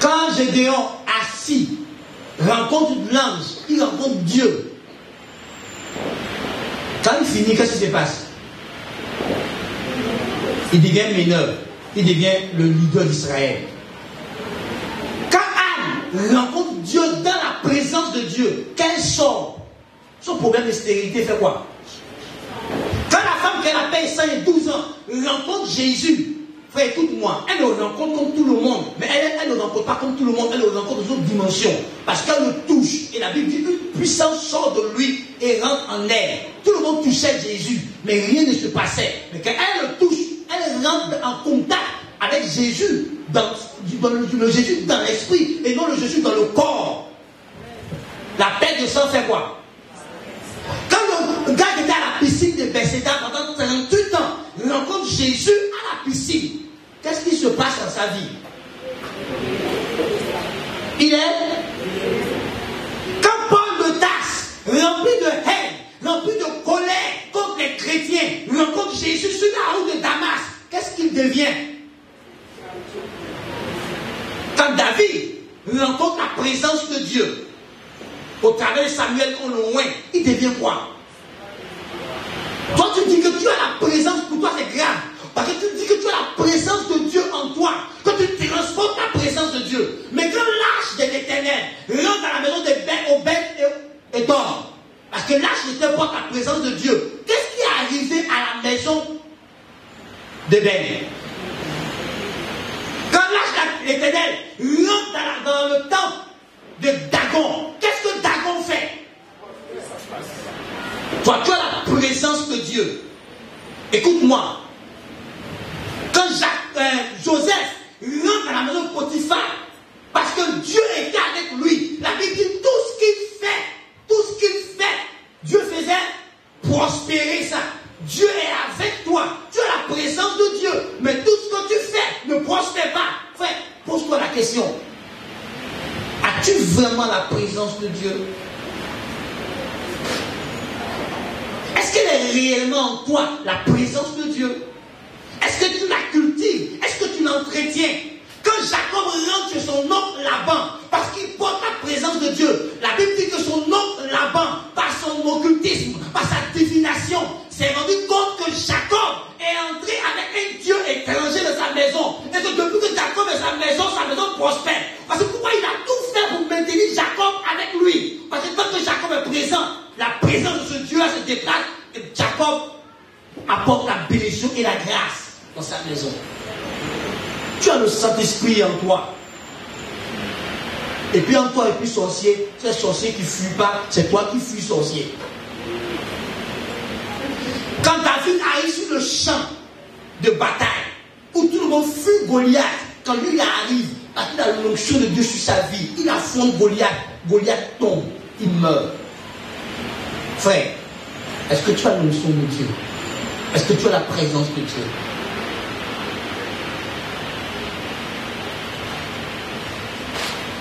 Quand Gédéon, assis, rencontre l'ange, il rencontre Dieu. Quand il finit, qu'est-ce qui se passe? Il devient meneur. Il devient le leader d'Israël. Quand Anne rencontre Dieu dans la présence de Dieu, qu'elle sort, son problème de stérilité fait quoi? Quand la femme qui a la paix 112 ans rencontre Jésus, frère, écoute-moi, elle le rencontre comme tout le monde, mais elle ne le rencontre pas comme tout le monde, elle le rencontre dans une autre dimension, parce qu'elle le touche, et la Bible dit une puissance sort de lui et rentre en elle. Tout le monde touchait Jésus, mais rien ne se passait. Mais quand elle le touche, elle rentre en contact avec Jésus, le Jésus dans l'esprit, et non le Jésus dans le corps. La paix de sang fait quoi? Quand le gars qui était à la piscine de Bethesda pendant 38 ans rencontre Jésus à la piscine, qu'est-ce qui se passe dans sa vie? Il est... Quand Paul de Tarse, rempli de haine, rempli de colère contre les chrétiens, rencontre Jésus sur la route de Damas, qu'est-ce qu'il devient? Quand David rencontre la présence de Dieu, au travers de Samuel qu'on le loin, il devient quoi? Toi tu dis que tu as la présence, pour toi c'est grave. Parce que tu dis que tu as la présence de Dieu en toi. Quand tu transportes la présence de Dieu. Mais quand l'arche de l'Éternel rentre dans la maison de Obed et dort. Parce que l'arche n'était pas la présence de Dieu. Qu'est-ce qui est arrivé à la maison de Ben? Quand l'arche de l'Éternel rentre dans le temple de Dagon, qu'est-ce que Dagon fait? Toi, tu as la présence de Dieu. Écoute-moi. Quand Joseph rentre dans la maison de Potiphar, parce que Dieu était avec lui, la Bible dit tout ce qu'il fait, Dieu faisait prospérer ça. Dieu est avec toi. Tu as la présence de Dieu. Mais tout ce que tu fais ne prospère pas. Frère, pose-toi la question. As-tu vraiment la présence de Dieu? Est-ce qu'elle est réellement en toi, la présence de Dieu? Est-ce que tu la cultives? Est-ce que tu l'entretiens? Quand Jacob rentre chez son oncle Laban, parce qu'il porte la présence de Dieu, la Bible dit que son oncle Laban, par son occultisme, par sa divination, s'est rendu compte que Jacob est entré avec un Dieu étranger dans sa maison. Et que depuis que Jacob est sa maison prospère. Parce que pourquoi il a tout fait pour maintenir Jacob avec lui? Parce que tant que Jacob est présent, la présence de ce Dieu se déplace et Jacob apporte la bénédiction et la grâce dans sa maison. Tu as le Saint-Esprit en toi. Et puis en toi, et puis sorcier, c'est sorcier qui ne fuit pas, c'est toi qui fuis sorcier. Quand David arrive sur le champ de bataille, où tout le monde fuit Goliath, quand lui arrive, parce qu'il a l'onction de Dieu sur sa vie, il affronte Goliath, Goliath tombe, il meurt. Frère, est-ce que tu as l'onction de Dieu? Est-ce que tu as la présence de Dieu?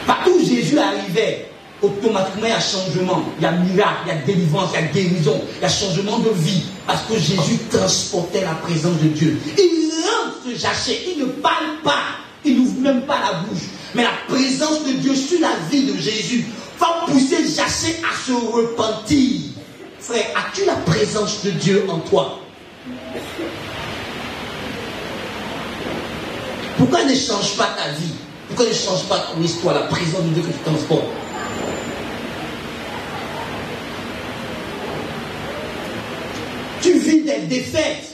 Partout où Jésus arrivait, automatiquement il y a changement, il y a miracle, il y a délivrance, il y a guérison, il y a changement de vie. Parce que Jésus transportait la présence de Dieu. Il rentre se jacher, il ne parle pas, il n'ouvre même pas la bouche. Mais la présence de Dieu sur la vie de Jésus va pousser Jaché à se repentir. Frère, as-tu la présence de Dieu en toi? Pourquoi ne change pas ta vie? Pourquoi ne change pas ton histoire, la présence de Dieu que tu transportes? Tu vis des défaites.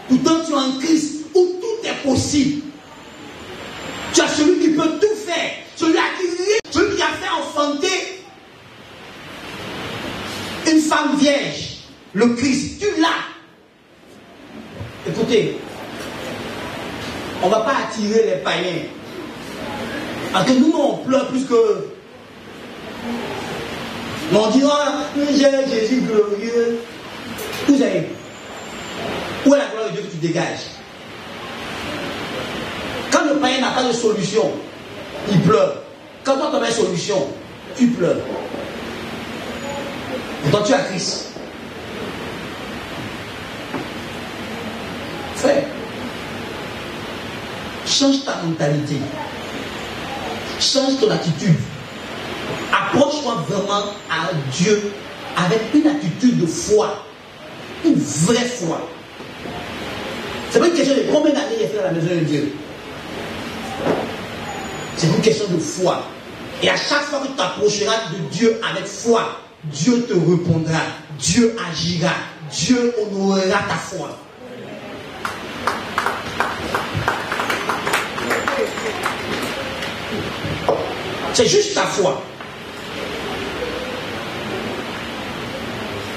Pourtant tu es en Christ où tout est possible. Tu as celui qui peut tout faire. Celui qui a fait enfanter une femme vierge. Le Christ, tu l'as. Écoutez, on ne va pas attirer les païens. Parce que nous, on pleure plus que... On dira, j'ai Jésus glorieux. Où est la gloire de Dieu que tu dégages? Quand le païen n'a pas de solution, il pleure. Quand toi, tu as une solution, tu pleures. Pourtant, tu as Christ. Frère, change ta mentalité. Change ton attitude. Approche-toi vraiment à Dieu avec une attitude de foi. Une vraie foi. C'est pas une question de combien d'années il a fait dans la maison de Dieu. C'est une question de foi. Et à chaque fois que tu t'approcheras de Dieu avec foi, Dieu te répondra, Dieu agira, Dieu honorera ta foi. C'est juste ta foi.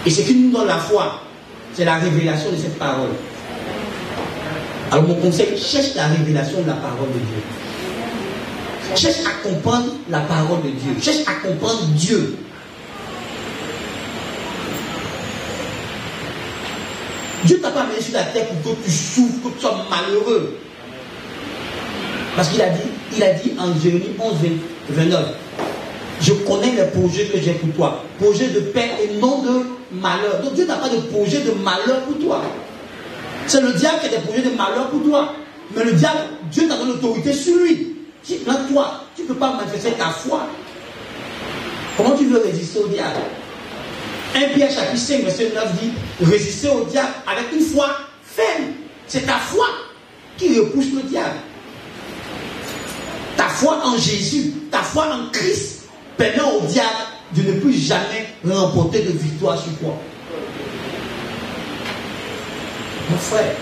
Et ce qui nous donne la foi, c'est la révélation de cette parole. Alors mon conseil, cherche la révélation de la parole de Dieu. Cherche à comprendre la parole de Dieu. Cherche à comprendre Dieu. Dieu ne t'a pas amené sur la terre pour que tu souffres, que tu sois malheureux. Parce qu'il a dit en Jérémie 11, 29, je connais les projets que j'ai pour toi. Projets de paix et non de malheur. Donc Dieu n'a pas de projet de malheur pour toi. C'est le diable qui a des projets de malheur pour toi. Mais le diable, Dieu t'a donné l'autorité sur lui. Si toi, tu ne peux pas manifester ta foi. Comment tu veux résister au diable? 1 Pierre chapitre 5, verset 9 dit, résister au diable avec une foi ferme. C'est ta foi qui repousse le diable. Ta foi en Jésus, ta foi en Christ permet au diable de ne plus jamais remporter de victoire sur toi. Mon frère,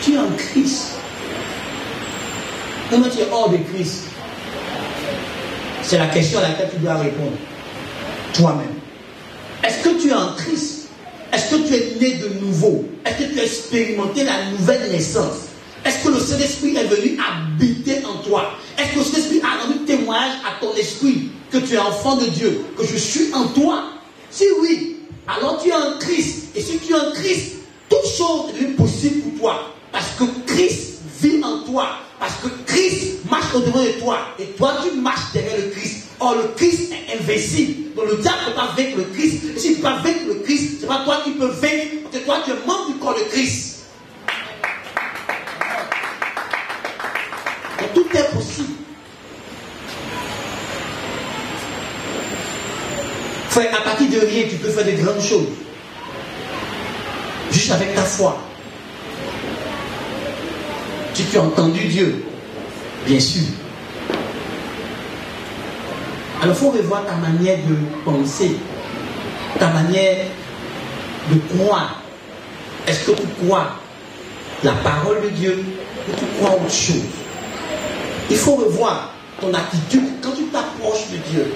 tu es en Christ. Comment tu es hors de Christ? C'est la question à laquelle tu dois répondre toi-même. Est-ce que tu es en Christ? Est-ce que tu es né de nouveau? Est-ce que tu as expérimenté la nouvelle naissance? Est-ce que le Saint-Esprit est venu habiter en toi? Est-ce que le Saint-Esprit a rendu témoignage à ton esprit que tu es enfant de Dieu, que je suis en toi? Si oui, alors tu es en Christ. Et si tu es en Christ, toute chose est possible pour toi. Parce que Christ vit en toi. Parce que Christ marche au-devant de toi. Et toi, tu marches derrière le Christ. Or, le Christ est invincible. Donc, le diable ne peut pas vaincre le Christ. Et s'il ne peut pas vaincre le Christ, ce n'est pas toi qui peux vaincre. Parce que toi, tu es membre du corps de Christ. Et tout est possible. Frère, à partir de rien, tu peux faire de grandes choses. Juste avec ta foi. Si tu as entendu Dieu, bien sûr. Alors il faut revoir ta manière de penser, ta manière de croire. Est-ce que tu crois la parole de Dieu ou tu crois autre chose? Il faut revoir ton attitude quand tu t'approches de Dieu.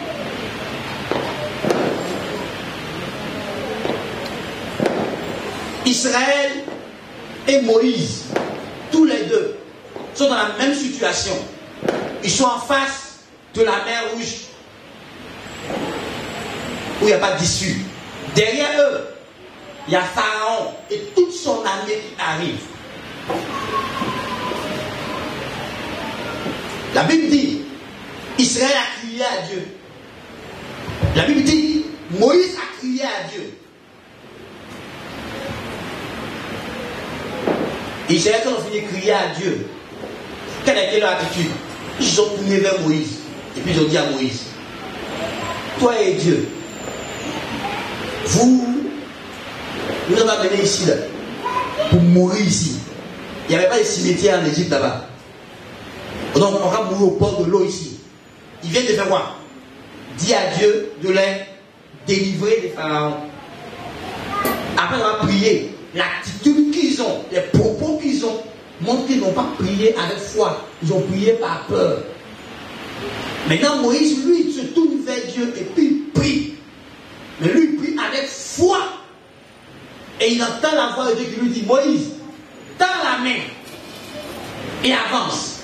Israël et Moïse, tous les deux, sont dans la même situation. Ils sont en face de la mer Rouge, où il n'y a pas d'issue. Derrière eux, il y a Pharaon et toute son armée qui arrive. La Bible dit, Israël a crié à Dieu. La Bible dit, Moïse a crié à Dieu. Et Israël, quand on finit de crier à Dieu, quelle a été leur attitude? Ils se sont tournés vers Moïse. Et puis ils ont dit à Moïse, toi et Dieu, vous nous avez amenés ici là, pour mourir ici. Il n'y avait pas de cimetière en Égypte là-bas. Donc on va mourir au port de l'eau ici. Ils viennent de faire quoi? Dis à Dieu de les délivrer des pharaons. Après on va prier. L'attitude qu'ils ont, les propos qu'ils ont, montrent qu'ils n'ont pas prié avec foi. Ils ont prié par peur. Maintenant Moïse, lui, se tourne vers Dieu et puis il prie. Mais lui, il prie avec foi. Et il entend la voix de Dieu qui lui dit, Moïse, tends la main et avance.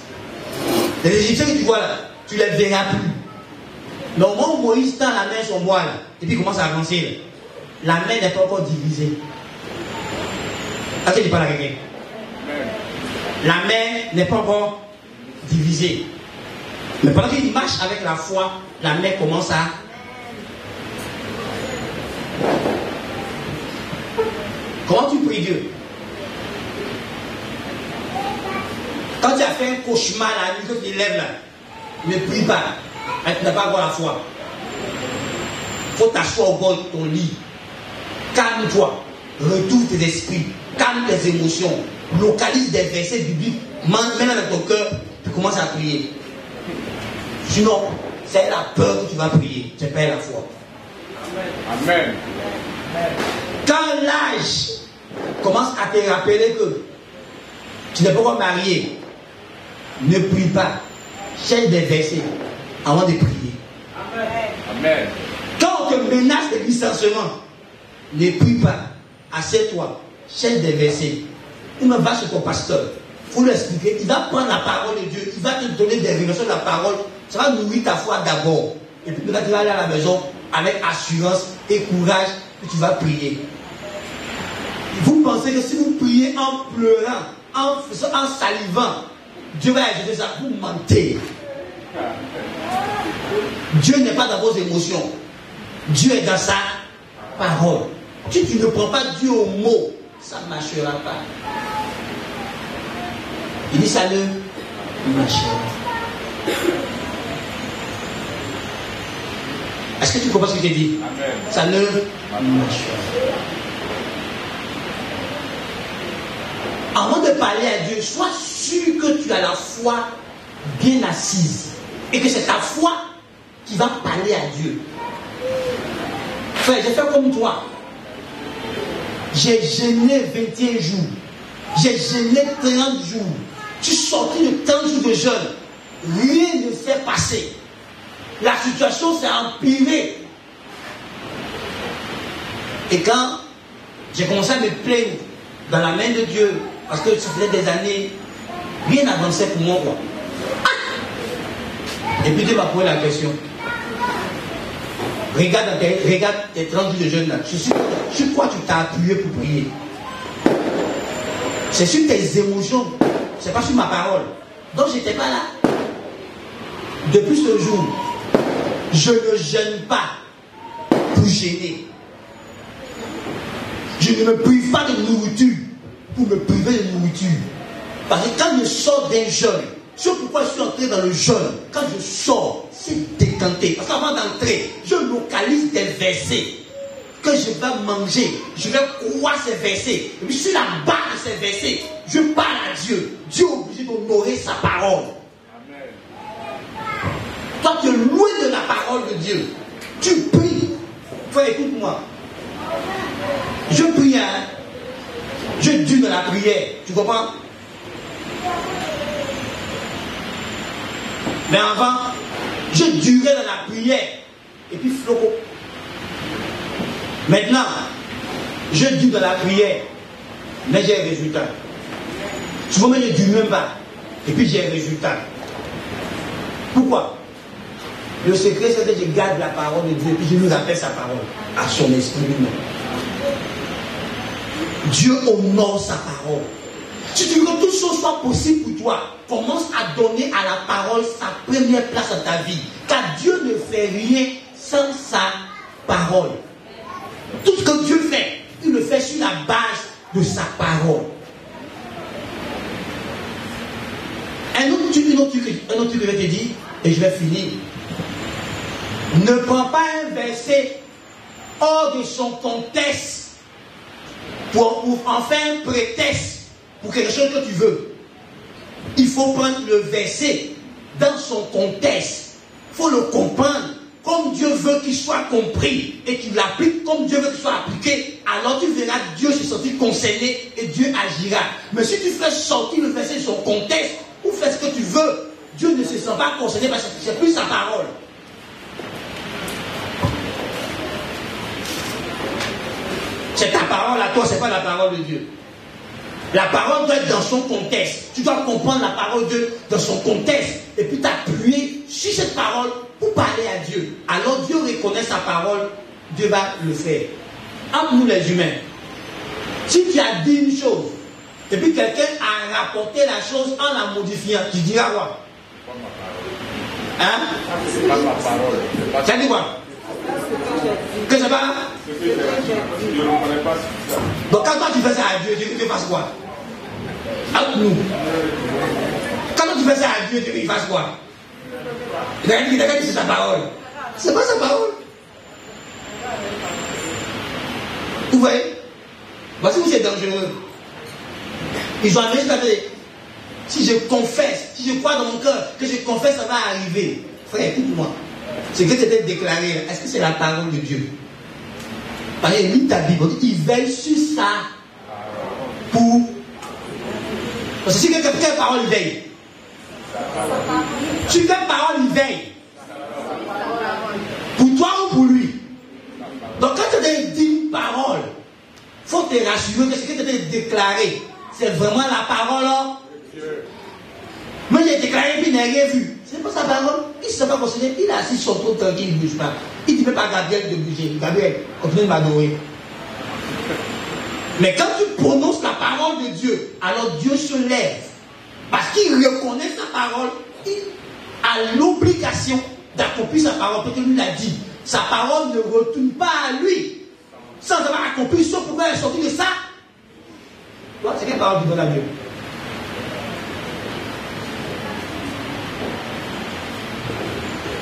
Les Égyptiens que tu vois là, tu ne les verras plus. Mais au moment où Moïse tend la main sur moi là, et puis il commence à avancer, la main n'est pas encore divisée. Est-ce que je parle à quelqu'un? La main n'est pas encore divisée. Mais pendant qu'il marche avec la foi, la main commence à... Comment tu pries Dieu? Quand tu as fait un cauchemar la nuit, que tu lèves là, ne prie pas. Tu n'as pas encore la foi. Il faut t'asseoir au bord de ton lit. Calme-toi. Retourne tes esprits. Calme tes émotions. Localise des versets bibliques. Mets dans ton cœur. Tu commences à prier. Sinon, c'est la peur que tu vas prier. Tu perds la foi. Amen. Quand l'âge commence à te rappeler que tu n'es pas encore marié, ne prie pas. Cherche des versets avant de prier. Amen. Quand on te menace de licenciement, ne prie pas. Assieds-toi. Cherche des versets. Il me va chez ton pasteur. Il faut lui expliquer. Il va prendre la parole de Dieu. Il va te donner des révélations de la parole. Ça va nourrir ta foi d'abord. Et puis maintenant, tu vas aller à la maison avec assurance et courage que tu vas prier. Vous pensez que si vous priez en pleurant, en salivant, Dieu va ajouter ça? Vous mentez. Dieu n'est pas dans vos émotions. Dieu est dans sa parole. Si tu ne prends pas Dieu au mot, ça ne marchera pas. Il dit ça ne marchera. Est-ce que tu comprends ce que je dis? Amen. Ça ne marchera. Avant de parler à Dieu, sois sûr que tu as la foi bien assise. Et que c'est ta foi qui va parler à Dieu. Frère, j'ai fait comme toi. J'ai jeûné 21 jours. J'ai jeûné 30 jours. Tu sortis de 30 jours de jeûne. Rien ne s'est passé. La situation s'est empirée. Et quand j'ai commencé à me plaindre dans la main de Dieu, parce que ça faisait des années, rien n'avançait pour moi. Quoi. Et puis Dieu m'a posé la question. Regarde tes 30 jours de jeûne là. Sur quoi tu t'as appuyé pour prier? C'est sur tes émotions. C'est pas sur ma parole. Donc je n'étais pas là. Depuis ce jour, je ne jeûne pas pour gêner. Je ne me prive pas de nourriture pour me priver de nourriture. Parce que quand je sors d'un jeûne, c'est pourquoi je suis entré dans le jeûne. Quand je sors, c'est décanté. Parce qu'avant d'entrer, je localise des versets que je vais manger. Je vais croire ces versets. Et puis sur la base de ces versets, je parle à Dieu. Dieu est obligé d'honorer sa parole. Amen. Toi, tu es loin de la parole de Dieu. Tu pries. Frère, écoute-moi. Je prie, hein. Je dure dans la prière. Tu comprends? Mais avant, je durais dans la prière. Et puis floco. Maintenant, je dure dans la prière. Mais j'ai un résultat. Souvent, je ne dure même pas. Et puis j'ai un résultat. Pourquoi? Le secret, c'est que je garde la parole de Dieu. Et puis je nous rappelle sa parole. À son esprit lui-même. Dieu honore sa parole. Si tu veux que toutes choses soient possibles pour toi, commence à donner à la parole sa première place dans ta vie. Car Dieu ne fait rien sans sa parole. Tout ce que Dieu fait, il le fait sur la base de sa parole. Un autre truc que je vais te dire, et je vais finir. Ne prends pas un verset hors de son contexte pour en faire un prétexte pour quelque chose que tu veux. Il faut prendre le verset dans son contexte. Il faut le comprendre comme Dieu veut qu'il soit compris et qu'il l'applique comme Dieu veut qu'il soit appliqué. Alors tu verras Dieu se sentir concerné et Dieu agira. Mais si tu fais sortir le verset de son contexte ou fais ce que tu veux, Dieu ne se sent pas concerné parce que c'est plus sa parole. C'est ta parole à toi, c'est pas la parole de Dieu. La parole doit être dans son contexte. Tu dois comprendre la parole de Dieu dans son contexte. Et puis t'appuyer sur cette parole pour parler à Dieu. Alors Dieu reconnaît sa parole, Dieu va le faire. Entre nous les humains, si tu as dit une chose, et puis quelqu'un a rapporté la chose en la modifiant, tu diras quoi? Hein? C'est pas ma parole. Ça dit quoi? Que c'est pas? Je ne connais pas ça. Donc quand toi tu fais ça à Dieu, Dieu te fasse quoi? Entre nous. Quand tu fais ça à Dieu, Dieu il fasse quoi? Il a dit que c'est sa parole. C'est pas sa parole. Vous voyez? Voici où c'est dangereux. Ils ont amené ça. Si je confesse, si je crois dans mon cœur que je confesse, ça va arriver. Frère, écoute-moi. Ce que c'était déclaré, est-ce que c'est la parole de Dieu? Parce qu'il lit ta Bible, il veille sur ça pour. Parce que si quelqu'un quelle parole il veille, sur quelle parole il veille, pour toi ou pour lui. Donc quand tu as dit une parole, il faut te rassurer que ce que tu as déclaré, c'est vraiment la parole. Moi j'ai déclaré et puis il n'a rien vu. C'est pas sa parole. Il ne s'est pas considéré. Il est assis sur son tranquille, il ne bouge pas. Il ne dit même pas à Gabriel de bouger. Gabriel, continue de m'adorer. Mais quand tu prononces la parole de Dieu, alors Dieu se lève. Parce qu'il reconnaît sa parole, il a l'obligation d'accomplir sa parole. Parce que lui l'a dit. Sa parole ne retourne pas à lui. Sans avoir accompli ce pourquoi elle est sortie de ça. C'est quelle parole tu donnes à Dieu?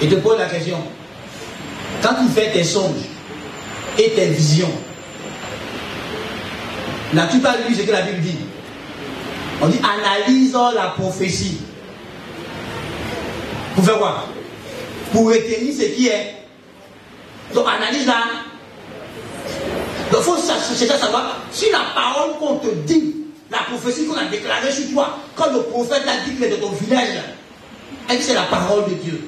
Et te pose la question. Quand tu fais tes songes et tes visions, n'as-tu pas lu ce que la Bible dit? On dit analyse la prophétie. Pour faire quoi? Pour retenir ce qui est. Donc analyse là. Donc il faut chercher à savoir si la parole qu'on te dit, la prophétie qu'on a déclarée sur toi, quand le prophète a dit qu'il est de ton village, est-ce que c'est la parole de Dieu?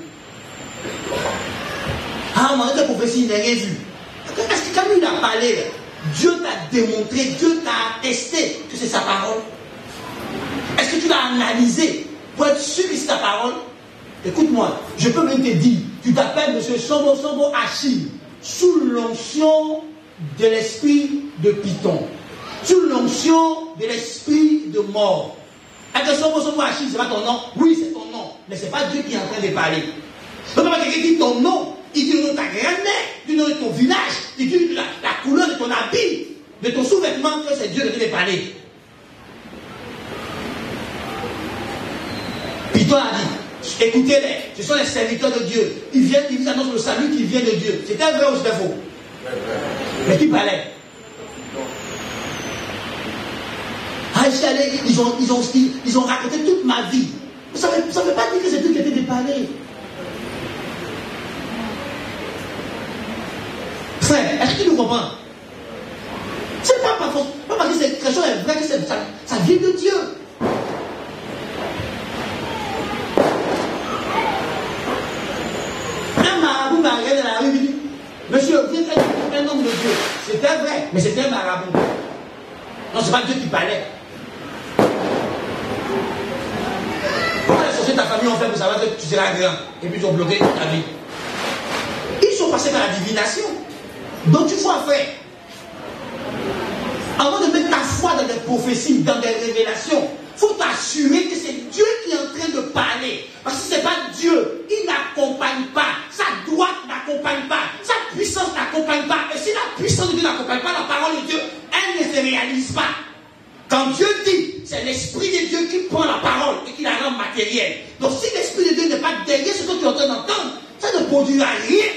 Ah, on m'a dit la prophétie, il n'a rien vu. Est-ce que quand il a parlé, Dieu t'a démontré, Dieu t'a attesté que c'est sa parole? Est-ce que tu l'as analysé pour être sûr que c'est ta parole? Écoute-moi, je peux même te dire, tu t'appelles M. Sombo Achille, sous l'onction de l'esprit de Python, sous l'onction de l'esprit de mort. Est-ce que Sombo Achille, c'est pas ton nom? Oui, c'est ton nom, mais c'est pas Dieu qui est en train de parler. Donc, quand quelqu'un dit ton nom, il dit le nom de ta grand-mère, il dit le nom de ton village, il dit la couleur de ton habit, de ton sous-vêtement, que c'est Dieu qui devait parler. Python a dit, écoutez-les, ce sont les serviteurs de Dieu. Ils annoncent le salut qui vient de Dieu. C'était vrai ou c'était faux? Mais qui parlait? Ah, ils ont raconté toute ma vie. Ça ne veut pas dire que c'est Dieu qui était de parler. Frère, est-ce que tu nous comprends? C'est pas parce que cette question est vraie que ça vient de Dieu. Un marabout m'a regardé dans la rue et dit, monsieur, vous êtes un homme de Dieu. C'était vrai, mais c'était un marabout. Non, c'est pas Dieu qui parlait. Pourquoi les sociétés de ta famille ont fait pour savoir que tu seras grand et puis ils ont bloqué ta vie? Ils sont passés par la divination. Donc tu vois, frère, avant de mettre ta foi dans des prophéties, dans des révélations, il faut t'assurer que c'est Dieu qui est en train de parler. Parce que ce n'est pas Dieu, il n'accompagne pas. Sa droite n'accompagne pas. Sa puissance n'accompagne pas. Et si la puissance de Dieu n'accompagne pas la parole de Dieu, elle ne se réalise pas. Quand Dieu dit, c'est l'Esprit de Dieu qui prend la parole et qui la rend matérielle. Donc si l'Esprit de Dieu n'est pas derrière ce que tu es en train d'entendre, ça ne produira rien.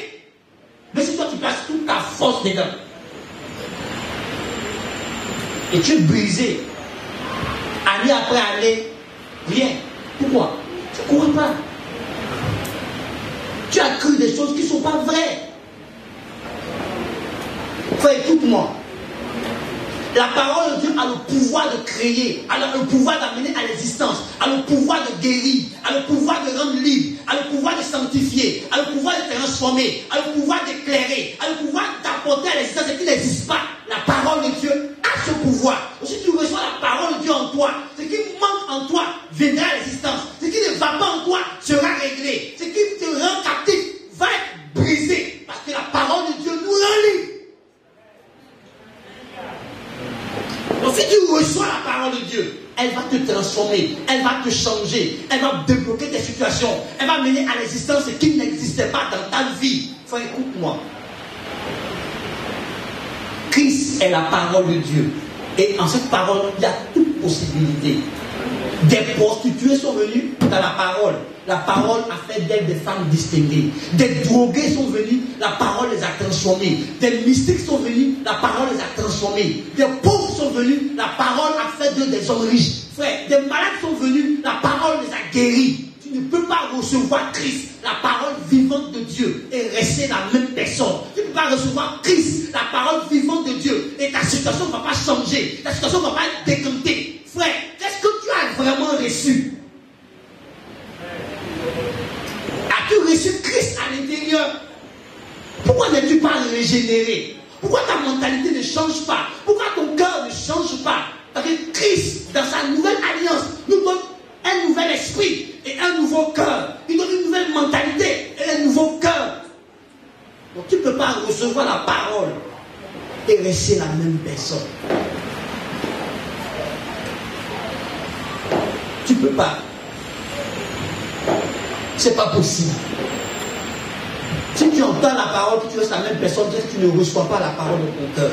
Mais si toi tu places toute ta force dedans, et tu es brisé, année après année, rien. Pourquoi? Tu ne crois pas. Tu as cru des choses qui ne sont pas vraies. Frère, écoute-moi. La parole de Dieu a le pouvoir de créer, a le pouvoir d'amener à l'existence, a le pouvoir de guérir, a le pouvoir de rendre libre, a le pouvoir de sanctifier, a le pouvoir de transformer, a le pouvoir d'éclairer, a le pouvoir d'apporter à l'existence ce qui n'existe pas. La parole de Dieu a ce pouvoir. Donc, si tu reçois la parole de Dieu en toi, ce qui manque en toi viendra à l'existence. Ce qui ne va pas en toi sera réglé. Ce qui te rend captif va être brisé. Parce que la parole de Dieu nous rend libre. Donc si tu reçois la parole de Dieu, elle va te transformer, elle va te changer, elle va débloquer tes situations, elle va mener à l'existence ce qui n'existait pas dans ta vie. Frère, écoute-moi. Christ est la parole de Dieu. Et en cette parole, il y a toute possibilité. Des prostituées sont venues dans la parole. La parole a fait d'elles des femmes distinguées. Des drogués sont venus, la parole les a transformés. Des mystiques sont venus, la parole les a transformés. Des pauvres sont venus, la parole a fait d'eux des hommes riches. Frère, des malades sont venus, la parole les a guéris. Tu ne peux pas recevoir Christ, la parole vivante de Dieu, et rester la même personne. Tu ne peux pas recevoir Christ, la parole vivante de Dieu, et ta situation ne va pas changer, ta situation ne va pas être décantée. Frère, qu'est-ce que tu as vraiment reçu? As-tu reçu Christ à l'intérieur? Pourquoi n'es-tu pas régénéré? Pourquoi ta mentalité ne change pas? Pourquoi ton cœur ne change pas? Parce que Christ, dans sa nouvelle alliance, nous donne un nouvel esprit et un nouveau cœur. Il donne une nouvelle mentalité et un nouveau cœur. Donc tu ne peux pas recevoir la parole et rester la même personne. Tu ne peux pas. C'est pas possible. Si tu entends la parole, que tu restes la même personne, tu ne reçois pas la parole de ton cœur.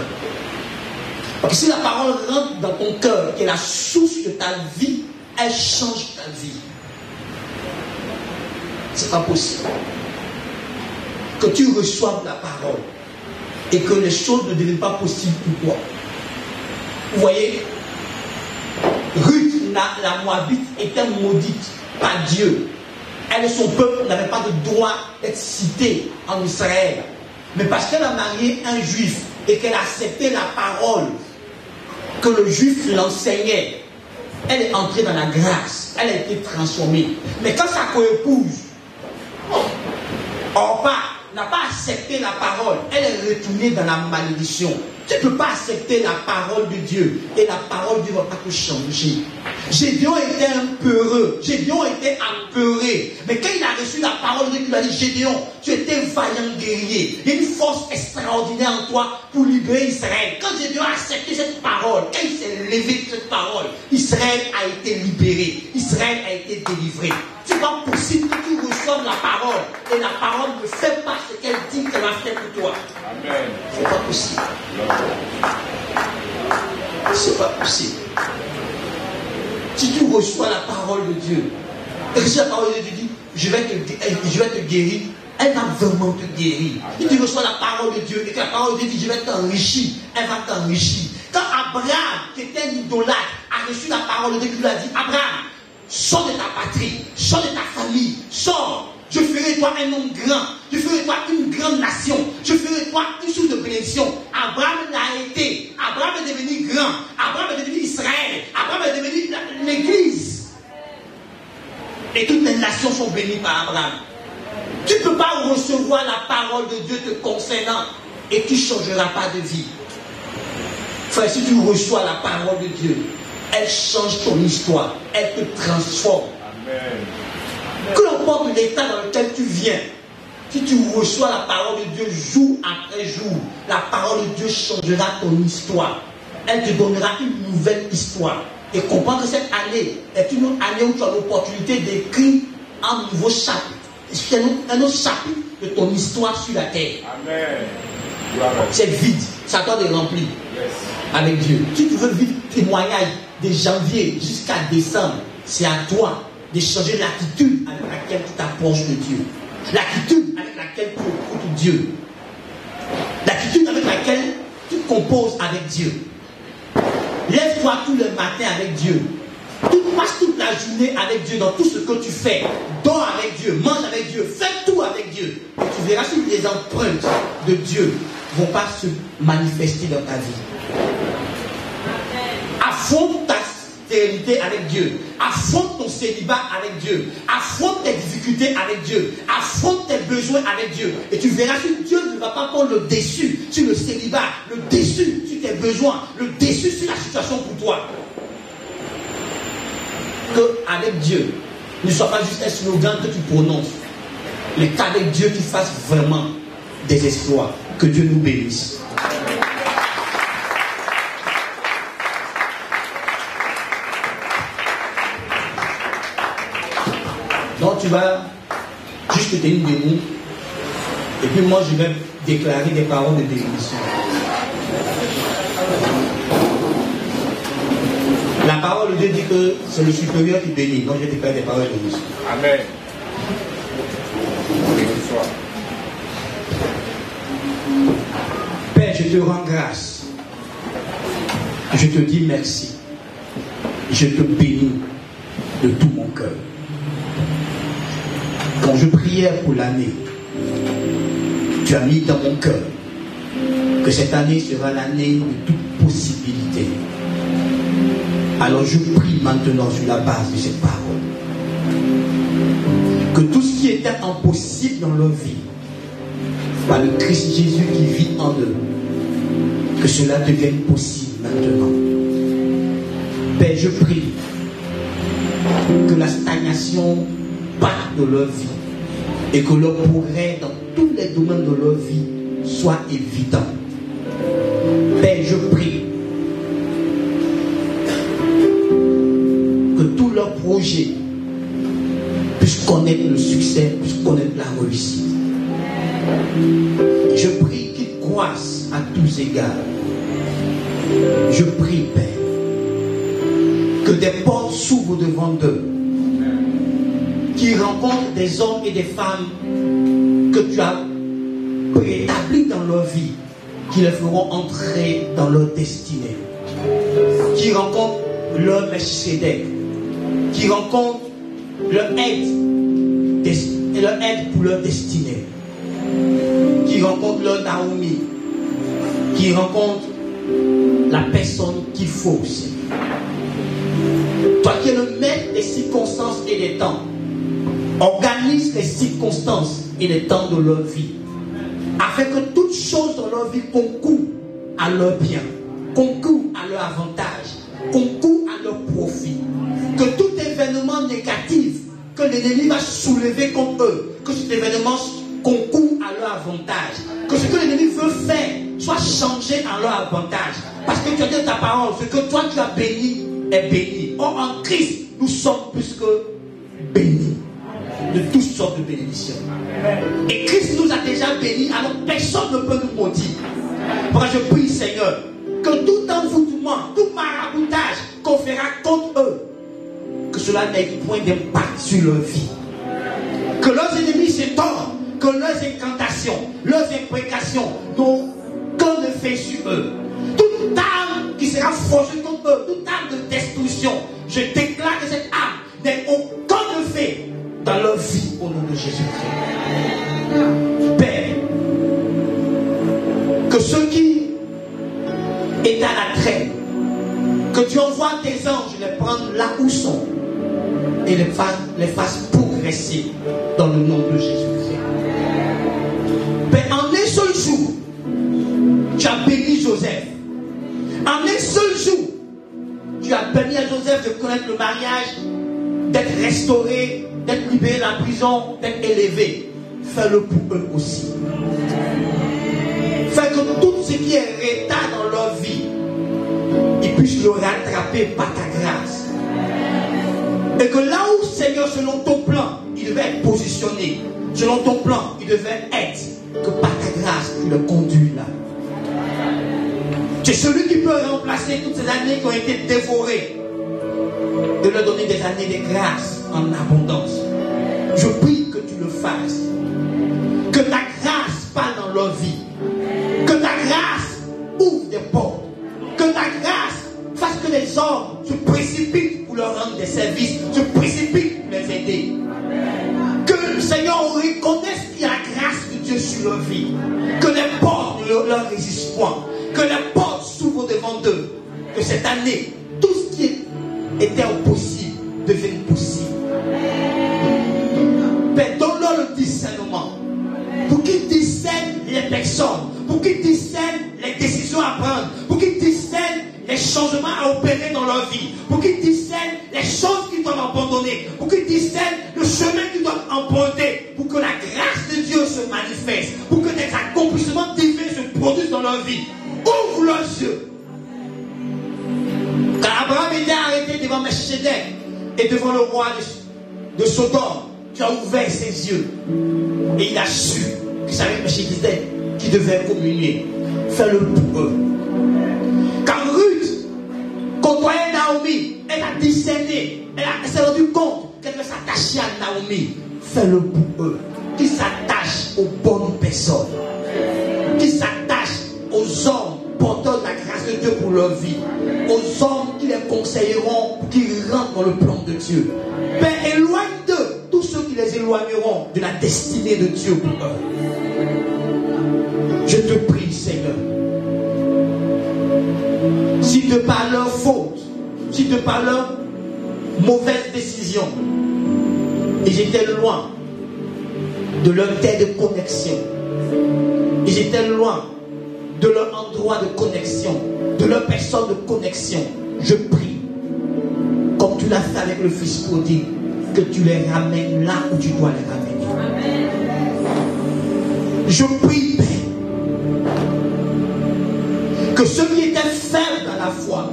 Parce que si la parole rentre dans ton cœur, qui est la source de ta vie, elle change ta vie. C'est pas possible. Que tu reçoives la parole et que les choses ne deviennent pas possibles pour toi. Vous voyez, Ruth, la Moabite, était maudite par Dieu. Elle et son peuple n'avaient pas de droit d'être cités en Israël. Mais parce qu'elle a marié un juif et qu'elle a accepté la parole que le juif l'enseignait, elle est entrée dans la grâce. Elle a été transformée. Mais quand sa coépouse, Orpa, n'a pas accepté la parole, elle est retournée dans la malédiction. Tu ne peux pas accepter la parole de Dieu et la parole de Dieu ne va pas te changer. Gédéon était un peureux, Gédéon était apeuré. Mais quand il a reçu la parole de Dieu, il a dit: Gédéon, tu étais un vaillant guerrier. Il y a une force extraordinaire en toi pour libérer Israël. Quand Gédéon a accepté cette parole, quand il s'est levé de cette parole, Israël a été libéré. Israël a été délivré. C'est pas possible que tu reçoives la parole et la parole ne fait pas ce qu'elle dit qu'elle va faire pour toi. Amen. C'est pas possible. C'est pas possible. Si tu reçois la parole de Dieu, et que si la parole de Dieu dit: je vais te guérir, elle va vraiment te guérir. Si tu reçois la parole de Dieu et que la parole de Dieu dit: je vais t'enrichir, elle va t'enrichir. Quand Abraham, qui était un idolâtre, a reçu la parole de Dieu, il lui a dit: Abraham, sors de ta patrie, sors de ta famille, sors. Je ferai de toi un homme grand. Je ferai de toi une grande nation. Je ferai de toi une source de bénédiction. Abraham l'a été. Abraham est devenu grand. Abraham est devenu Israël. Abraham est devenu l'Église. Et toutes les nations sont bénies par Abraham. Tu ne peux pas recevoir la parole de Dieu te concernant et tu ne changeras pas de vie. Frère, si tu reçois la parole de Dieu, elle change ton histoire. Elle te transforme. Amen. Que l'importe l'état dans lequel tu viens, si tu reçois la parole de Dieu jour après jour, la parole de Dieu changera ton histoire. Elle te donnera une nouvelle histoire. Et comprends que cette année est une année où tu as l'opportunité d'écrire un nouveau chapitre. C'est un autre chapitre de ton histoire sur la terre. Amen. C'est vide. Ça doit te remplir. Yes. Avec Dieu. Si tu veux vivre témoignage de janvier jusqu'à décembre, c'est à toi de changer l'attitude avec laquelle tu t'approches de Dieu. L'attitude avec laquelle tu écoutes Dieu. L'attitude avec laquelle tu composes avec Dieu. Lève-toi tous les matins avec Dieu. Tu passes toute la journée avec Dieu dans tout ce que tu fais. Dors avec Dieu, mange avec Dieu, fais tout avec Dieu. Et tu verras si les empreintes de Dieu ne vont pas se manifester dans ta vie. Affronte ta stérilité avec Dieu. Affronte ton célibat avec Dieu. Affronte tes difficultés avec Dieu. Affronte tes besoins avec Dieu. Et tu verras que Dieu ne va pas prendre le dessus sur le célibat, le dessus sur tes besoins, le dessus sur la situation pour toi. Que avec Dieu, ne soit pas juste un slogan que tu prononces, mais qu'avec Dieu tu fasses vraiment des exploits. Que Dieu nous bénisse. Donc tu vas juste te tenir debout et puis moi je vais déclarer des paroles de bénédiction. La parole de Dieu dit que c'est le supérieur qui bénit. Donc je déclare des paroles de bénédiction. Amen. Père, je te rends grâce. Je te dis merci. Je te bénis de tout mon cœur. Quand je priais pour l'année, tu as mis dans mon cœur que cette année sera l'année de toute possibilité. Alors je prie maintenant sur la base de cette parole que tout ce qui était impossible dans leur vie, par le Christ Jésus qui vit en eux, que cela devienne possible maintenant. Père, je prie que la stagnation parte de leur vie et que leur progrès dans tous les domaines de leur vie soit évident. Père, je prie que tous leurs projets puissent connaître le succès, puissent connaître la réussite. Je prie qu'ils croissent à tous égards. Je prie, Père, que des portes s'ouvrent devant eux, qu'ils rencontrent des hommes et des femmes que tu as préétablis dans leur vie, qui les feront entrer dans leur destinée, qui rencontrent leur Melchisedec, qui rencontrent leur aide pour leur destinée, qui rencontrent leur Naomi, qui rencontrent la personne qu'il faut aussi. Toi qui es le maître des circonstances et des temps, organise les circonstances et les temps de leur vie, afin que toutes choses dans leur vie concourent à leur bien, concourent à leur avantage, concourent à leur profit. Que tout événement négatif que l'ennemi va soulever contre eux, que cet événement concourt à leur avantage, que ce que l'ennemi veut faire soit changé à leur avantage. Parce que tu as dit ta parole, ce que toi tu as béni est béni. Or en Christ, nous sommes plus que bénis de toutes sortes de bénédictions. Et Christ nous a déjà bénis, alors personne ne peut nous maudire. Moi je prie, Seigneur, que tout envoûtement, tout maraboutage qu'on fera contre eux, que cela n'ait point d'impact sur leur vie. Que leurs ennemis s'étonnent, que leurs incantations, leurs imprécations n'ont qu'un effet sur eux. Toute arme qui sera forgée contre eux, toute arme de destruction, je déclare que cette arme n'ait aucun effet dans leur vie au nom de Jésus-Christ. Père, que ceux qui étaient à la traîne, que tu envoies tes anges les prendre là où sont et les fassent progresser dans le nom de Jésus-Christ. Père, en un seul jour, tu as béni Joseph. En un seul jour, tu as permis à Joseph de connaître le mariage, d'être restauré, d'être libéré de la prison, d'être élevé. Fais-le pour eux aussi. Fais que tout ce qui est retard dans leur vie, ils puissent le rattraper par ta grâce. Et que là où, Seigneur, selon ton plan, il devait être positionné, selon ton plan, il devait être, que par ta grâce, tu le conduis là. Tu es celui qui peut remplacer toutes ces années qui ont été dévorées, de leur donner des années de grâce en abondance. Je prie que tu le fasses. Que ta grâce parle dans leur vie. Que ta grâce ouvre des portes. Que ta grâce fasse que les hommes se précipitent pour leur rendre des services, se précipitent pour les aider. Que le Seigneur reconnaisse qu'il y a la grâce de Dieu sur leur vie. Que les portes ne leur résistent point. Que les portes s'ouvrent devant eux. Que cette année, tout ce qui était impossible devienne possible. Père, donne-leur le discernement. Pour qu'ils discernent les personnes. Pour qu'ils discernent les décisions à prendre. Pour qu'ils discernent les changements à opérer dans leur vie. Pour qu'ils discernent les choses qu'ils doivent abandonner. Pour qu'ils discernent le chemin qu'ils doivent emprunter. Pour que la grâce de Dieu se manifeste. Pour que des accomplissements divins se produisent dans leur vie. Ouvre leurs yeux. Quand Abraham était arrêté devant Melchisedec et devant le roi de Sodome, tu as ouvert ses yeux. Et il a su que ça avait Melchisedec qui devait communier. Fais-le pour eux. Quand Ruth côtoyait Naomi, elle a discerné, elle s'est rendue compte qu'elle devait s'attacher à Naomi. Fais-le pour eux. Qui s'attachent aux bonnes personnes. Qui s'attachent aux hommes porteurs de la grâce de Dieu pour leur vie. Aux hommes qui les conseilleront pour qu'ils rentrent dans le plan de Dieu. Père, éloigne d'eux tous ceux qui les éloigneront de la destinée de Dieu pour eux. Je te prie, Seigneur, si de par leur faute, si de par leur mauvaise décision, ils étaient loin de leur terre de connexion, ils étaient loin de leur endroit de connexion, de leur personne de connexion, je prie, comme tu l'as fait avec le Fils prodigue, que tu les ramènes là où tu dois les ramener. Amen. Je prie, Père, que ceux qui étaient faibles dans la foi,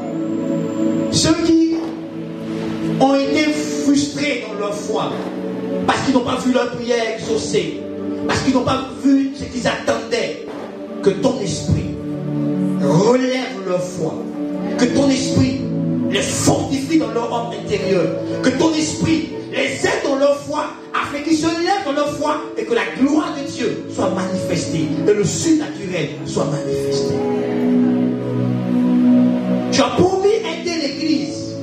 ceux qui ont été frustrés dans leur foi, parce qu'ils n'ont pas vu leur prière exaucée, parce qu'ils n'ont pas vu ce qu'ils attendaient, que ton esprit relève leur foi, que ton esprit les fortifie dans leur homme intérieur, que ton esprit les aide dans leur foi, afin qu'ils se lèvent dans leur foi et que la gloire de Dieu soit manifestée et le surnaturel soit manifesté. Tu as promis aider l'Église.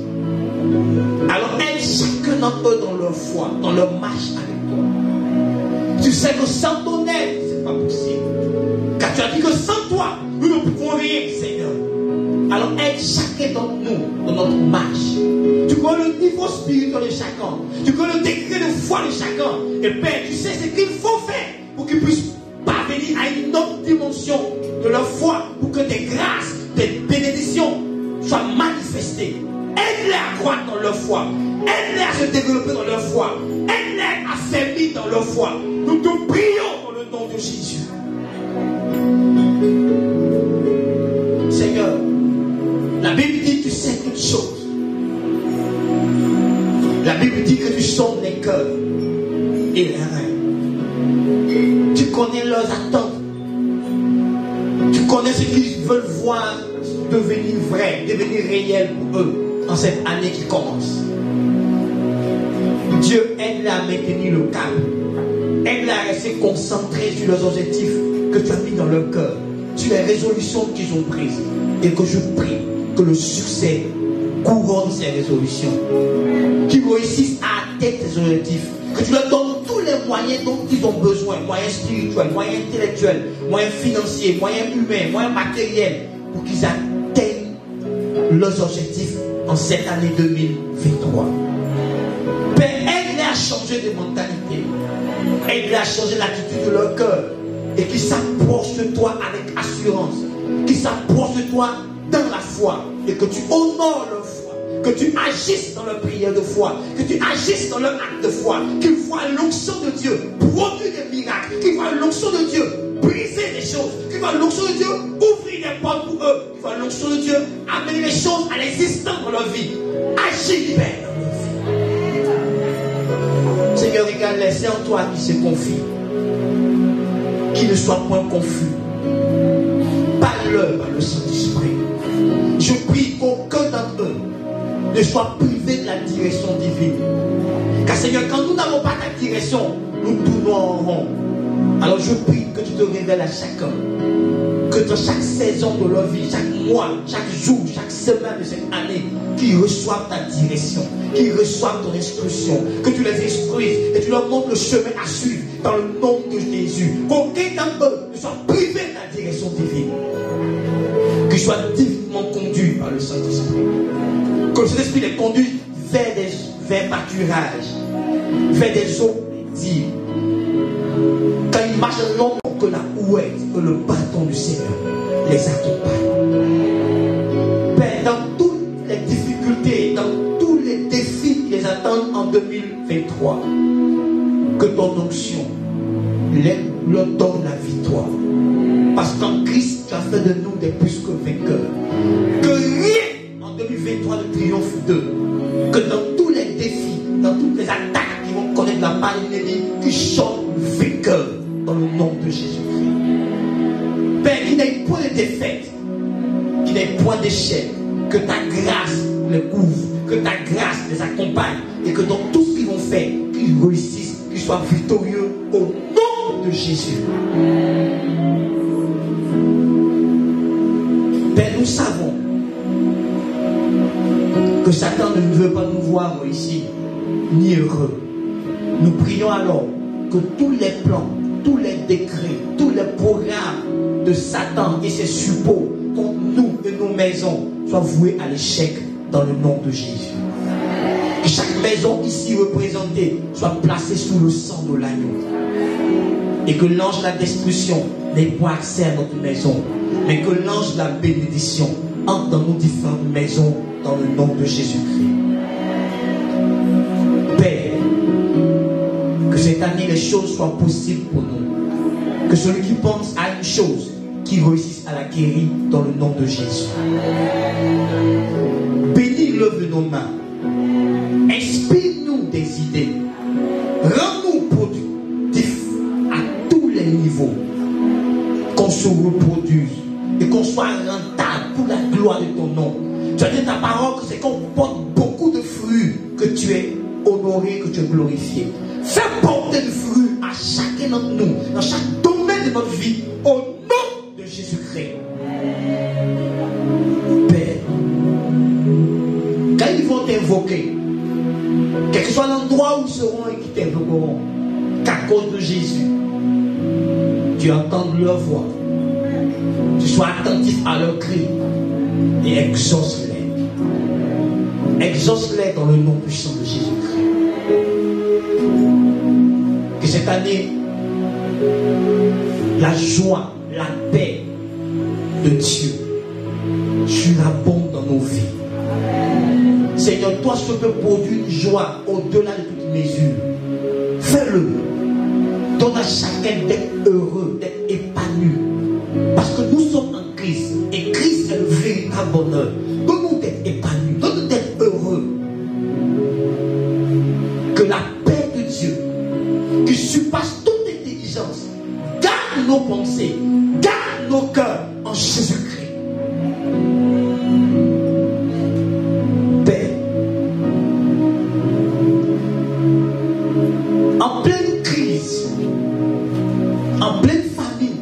Alors aide chacun d'entre eux dans leur foi, dans leur marche avec toi. Tu sais que sans ton aide, ce n'est pas possible. Car tu as dit que sans toi, nous ne pouvons rien, Seigneur. Alors aide chacun d'entre nous dans notre marche. Tu connais le niveau spirituel de chacun. Tu connais le degré de foi de chacun. Et Père, tu sais ce qu'il faut faire pour qu'ils puissent parvenir à une autre dimension de leur foi, pour que tes grâces, tes bénédictions soient manifestées. Aide-les à croître dans leur foi. Aide-les à se développer dans leur foi. Aide-les à s'aimer dans leur foi. Nous te prions dans le nom de Jésus. Seigneur, la Bible dit que tu sais toutes choses. La Bible dit que tu sondes les cœurs et les reins. Tu connais leurs attentes. Tu connais ce qu'ils veulent voir devenir vrai, devenir réel pour eux en cette année qui commence. Dieu aide-les à maintenir le cap. Aide-les à rester concentrés sur leurs objectifs que tu as mis dans leur cœur, sur les résolutions qu'ils ont prises. Et que je prie que le succès couronne ces résolutions. Qu'ils réussissent à atteindre tes objectifs. Que tu leur donnes tous les moyens dont ils ont besoin. Moyens spirituels, moyens intellectuels, moyens financiers, moyens humains, moyens matériels. Pour qu'ils atteignent leurs objectifs en cette année 2023. Père, aide-les à changer de mentalité. Aide-les à changer l'attitude de leur cœur. Et qu'ils s'approchent de toi avec assurance. Qu'ils s'approchent de toi dans la foi. Et que tu honores leur foi. Que tu agisses dans leur prière de foi. Que tu agisses dans leur acte de foi. Qu'ils voient l'onction de Dieu produire des miracles. Qu'ils voient l'onction de Dieu briser des choses. Qu'ils voient l'onction de Dieu ouvrir des portes pour eux. Qu'ils voient l'onction de Dieu amener les choses à l'existence dans leur vie. Agis, Père, dans leur vie. Seigneur, regarde-les, c'est en toi qui se confie. Qu'ils ne soient point confus. Parle-leur par le Saint-Esprit. Je prie qu'aucun d'entre eux ne soit privé de la direction divine. Car Seigneur, quand nous n'avons pas ta direction, nous tournons en rond. Alors je prie que tu te révèles à chacun. Que dans chaque saison de leur vie, chaque mois, chaque jour, chaque semaine de cette année, qu'ils reçoivent ta direction, qu'ils reçoivent ton instruction, que tu les instruises et tu leur montres le chemin à suivre dans le nom de Jésus. Qu'aucun d'entre eux ne soit privé de la direction divine. Qu'ils soient divinement conduits par le Saint-Esprit. Que le Saint-Esprit les conduise vers pâturage, vers des eaux paisibles. Quand ils marchent long, que la houette, que le bâton du Seigneur les accompagne. Père, dans toutes les difficultés, dans tous les défis qui les attendent en 2023, que ton onction leur donne la victoire. Parce qu'en Christ, tu as fait de nous des plus que vainqueurs. Que rien en 2023 ne triomphe d'eux. Que dans tous les défis, dans toutes les attaques qui vont connaître la part de l'ennemi, qu'ils sortent vainqueurs dans le nom de Jésus-Christ. Père, qu'il n'ait point de défaite, qu'il n'ait point d'échec, que ta grâce les couvre, que ta grâce les accompagne et que dans tout ce qu'ils vont faire, qu'ils réussissent, qu'ils soient victorieux au nom de Jésus. Père, nous savons que Satan ne veut pas nous voir ici, ni heureux. Nous prions alors que tous les plans, tous les décrets, tous les programmes de Satan et ses suppôts contre nous et nos maisons soient voués à l'échec dans le nom de Jésus. Que chaque maison ici représentée soit placée sous le sang de l'agneau. Et que l'ange de la destruction n'ait pas accès à notre maison, mais que l'ange de la bénédiction entre dans nos différentes maisons dans le nom de Jésus-Christ. Père, que cette année les choses soient possibles pour nous. Que celui qui pense à une chose, qui réussisse à l'acquérir dans le nom de Jésus. Bénis l'œuvre de nos mains. Inspire-nous des idées. Rends-nous productifs à tous les niveaux. Qu'on se reproduise et qu'on soit rentable pour la gloire de ton nom. Tu as dit ta parole que c'est qu'on porte beaucoup de fruits que tu es honoré, que tu es glorifié. Fais porter du fruit à chacun d'entre nous, dans chaque domaine de notre vie, au nom de Jésus-Christ. Père, quand ils vont t'invoquer, quel que soit l'endroit où ils seront et qui t'invoqueront, qu'à cause de Jésus, tu entendes leur voix, tu sois attentif à leurs cris et exauce-les. Exauce-les dans le nom puissant de Jésus-Christ. Que cette année, la joie, la paix de Dieu surabonde dans nos vies. Seigneur, toi seul peux produire une joie au-delà de toute mesure. Fais-le. Donne à chacun d'être heureux, d'être épanoui. Parce que nous sommes en Christ. Et Christ est le véritable bonheur. Donne-nous d'être épanouis. Donne-nous d'être heureux. Que la paix de Dieu, qui surpasse toute intelligence, garde nos pensées, garde nos cœurs en Jésus-Christ. Père, en pleine crise, en pleine famine,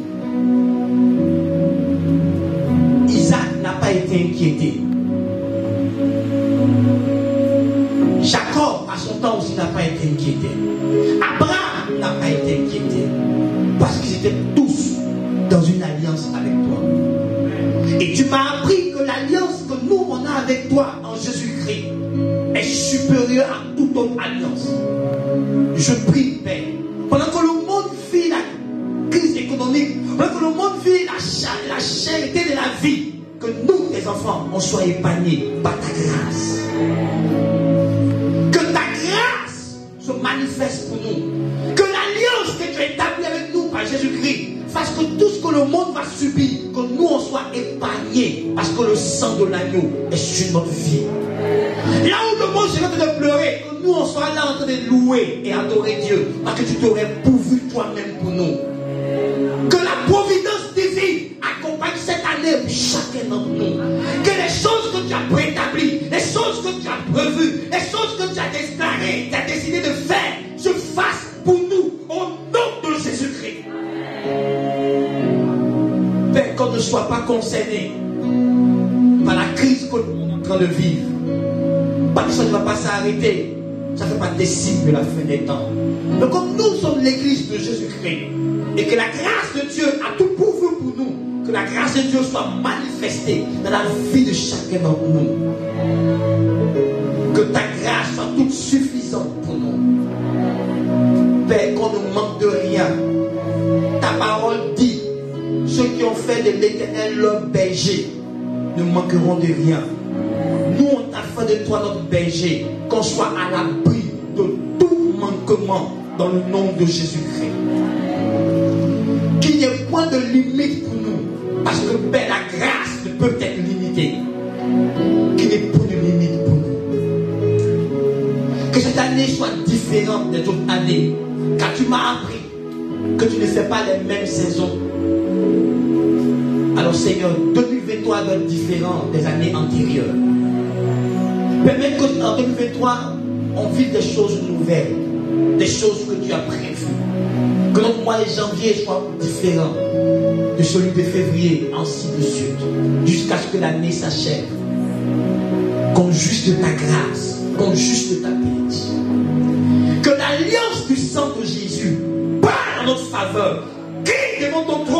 Isaac n'a pas été inquiété. Jacob, à son temps aussi, n'a pas été inquiété. Abraham n'a pas été inquiété. Parce qu'ils étaient tous dans une alliance avec toi. Et tu m'as appris que l'alliance que nous, on a avec toi en Jésus-Christ est supérieure à toute autre alliance. Je prie, Père, pendant que le monde vit la crise économique, pendant que le monde vit la charité de la vie, que nous, tes enfants, on soit épargnés par ta grâce. Que ta grâce se manifeste pour nous. Que l'alliance que tu as établie avec nous par Jésus-Christ fasse que tout ce que le monde va subir, que nous, on soit épargnés, parce que le sang de l'agneau est sur notre vie. Là où le monde serait en train de pleurer, que nous, on soit là en train de louer et adorer Dieu, parce que tu t'aurais pourvu toi-même pour nous. Que la providence divine accompagne cette année chacun d'entre nous. Que les choses que tu as préétablies, les choses que tu as prévues, les choses que tu as déclarées, tu as décidé de faire, se fassent pour nous au nom de Jésus-Christ. Père, qu'on ne soit pas concerné par la crise que nous sommes en train de vivre. Parce que ça ne va pas s'arrêter. Ça ne fait pas des signes de la fin des temps. Mais comme nous sommes l'église de Jésus-Christ, et que la grâce de Dieu a tout pourvu pour nous, que la grâce de Dieu soit manifestée dans la vie de chacun d'entre nous. Que ta grâce soit toute suffisante pour nous. Père, qu'on ne manque de rien. Ta parole dit, ceux qui ont fait de l'Éternel leur berger ne manqueront de rien. Nous, on t'a fait de toi notre berger, qu'on soit à l'abri de tout manquement dans le nom de Jésus-Christ. Qu'il n'y ait point de limite pour nous, parce que Père, la grâce ne peut être limitée. Qu'il n'y ait point de limite pour nous. Que cette année soit différente des autres années, car tu m'as appris que tu ne fais pas les mêmes saisons. Alors Seigneur, 2023 doit être différent des années antérieures. Permets qu'en 2023, on vive des choses nouvelles, des choses que tu as prévues. Que notre mois de janvier soit différent de celui de février, ainsi de suite, jusqu'à ce que l'année s'achève. Qu'on juge de ta grâce, qu'on juge de ta bénédiction. Que l'alliance du sang de Jésus parle en notre faveur. Crie devant ton trône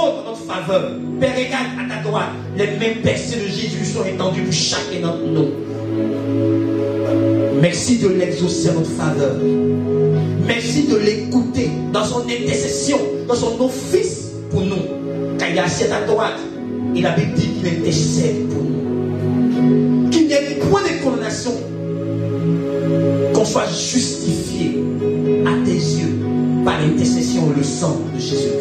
faveur. Père, regarde à ta droite, les mêmes percées de Jésus sont étendues pour chacun d'entre nous. Merci de l'exaucer en notre faveur. Merci de l'écouter dans son intercession, dans son office pour nous. Car il est assis à ta droite, et la Bible dit qu'il intercède pour nous. Qu'il n'y ait point de condamnation, qu'on soit justifié à tes yeux par l'intercession et le sang de Jésus-Christ.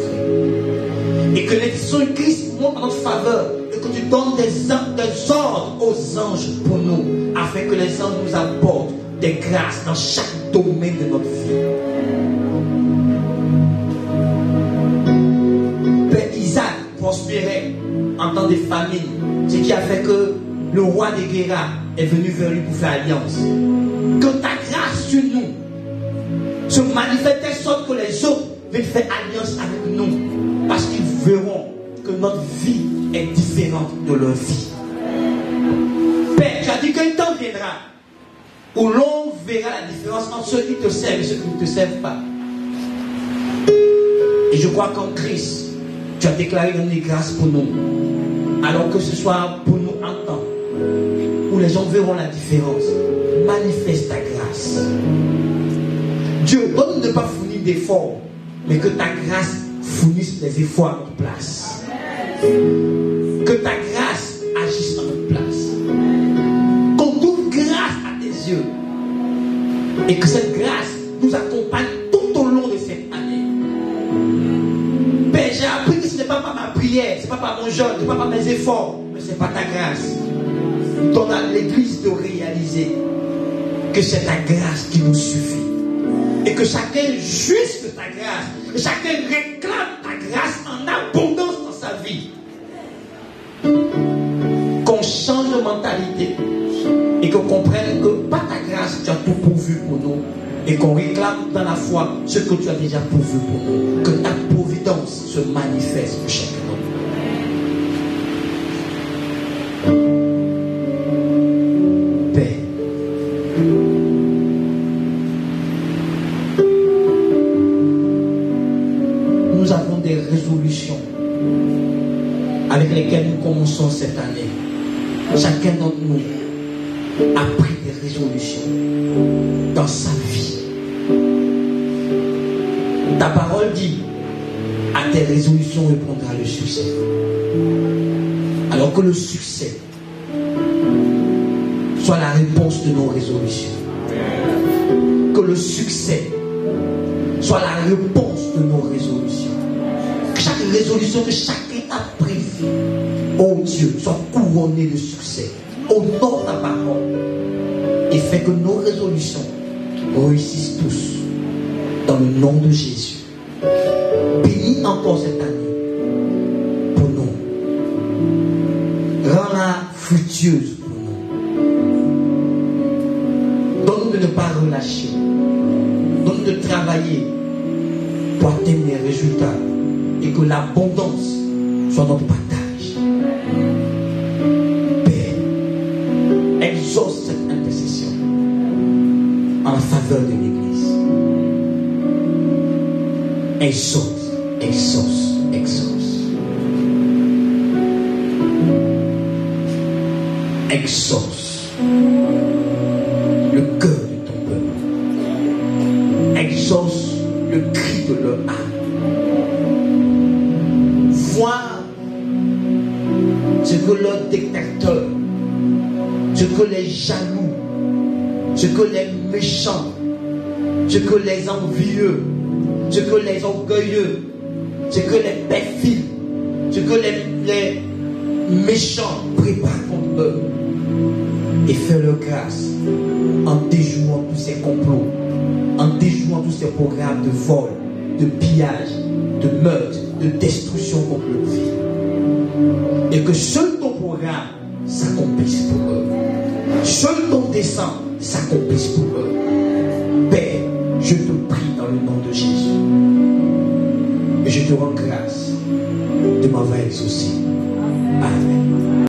Et que l'intercession de Christ monte en notre faveur et que tu donnes des ordres aux anges pour nous, afin que les anges nous apportent des grâces dans chaque domaine de notre vie. Père, Isaac prospérait en temps de famine, ce qui a fait que le roi des Guéras est venu vers lui pour faire alliance. Que ta grâce sur nous se manifeste de telle sorte que les autres viennent faire alliance avec nous, parce qu'ils verront que notre vie est différente de leur vie. Père, tu as dit qu'un temps viendra où l'on verra la différence entre ceux qui te servent et ceux qui ne te servent pas. Et je crois qu'en Christ, tu as déclaré une grâce pour nous, alors que ce soit pour nous un temps où les gens verront la différence. Manifeste ta grâce. Dieu, donne de ne pas fournir d'efforts, mais que ta grâce fournisse les efforts à notre place. Que ta grâce agisse à notre place. Qu'on trouve grâce à tes yeux. Et que cette grâce nous accompagne tout au long de cette année. Père, j'ai appris que ce n'est pas par ma prière, ce n'est pas par mon jeûne, ce n'est pas par mes efforts, mais c'est par ta grâce. Donne à l'Église de réaliser que c'est ta grâce qui nous suffit. Et que chacun jouisse de ta grâce. Que chacun réclame ta grâce en abondance dans sa vie. Qu'on change de mentalité. Et qu'on comprenne que par ta grâce, tu as tout pourvu pour nous. Et qu'on réclame dans la foi ce que tu as déjà pourvu pour nous. Que ta providence se manifeste pour chacun d'entre nous. Père. Nous avons des résolutions avec lesquelles nous commençons cette année. Chacun d'entre nous a pris des résolutions dans sa vie. Ta parole dit, à tes résolutions répondra le succès. Alors que le succès soit la réponse de nos résolutions. Que le succès soit la réponse de nos résolutions. Que chaque résolution que chacun a prise, oh Dieu, soit couronnée de succès. Honore ta parole et fait que nos résolutions réussissent tous dans le nom de Jésus. Bénis encore cette année pour nous. Rends-la fructueuse pour nous. Donne-nous de ne pas relâcher. Donne-nous de travailler pour atteindre les résultats et que l'abondance soit notre partage. Père, exauce cette intercession en faveur de l'Église. Exauce, exauce, exauce. Exauce le cœur de ton peuple. Exauce le cri de leur âme. Vois ce que leurs détracteurs, ce que les jaloux, ce que les méchants, ce que les envieux, ce que les orgueilleux, ce que les perfides, ce que les méchants préparent contre eux. Et fais-leur grâce en déjouant tous ces complots, en déjouant tous ces programmes de vol, de pillage, de meurtre, de destruction contre leur vie. Et que seul ton programme s'accomplisse pour eux. Seul ton dessein s'accomplisse pour eux. Père, je te prie dans le nom de Jésus. Et je te rends grâce de m'avoir exaucé.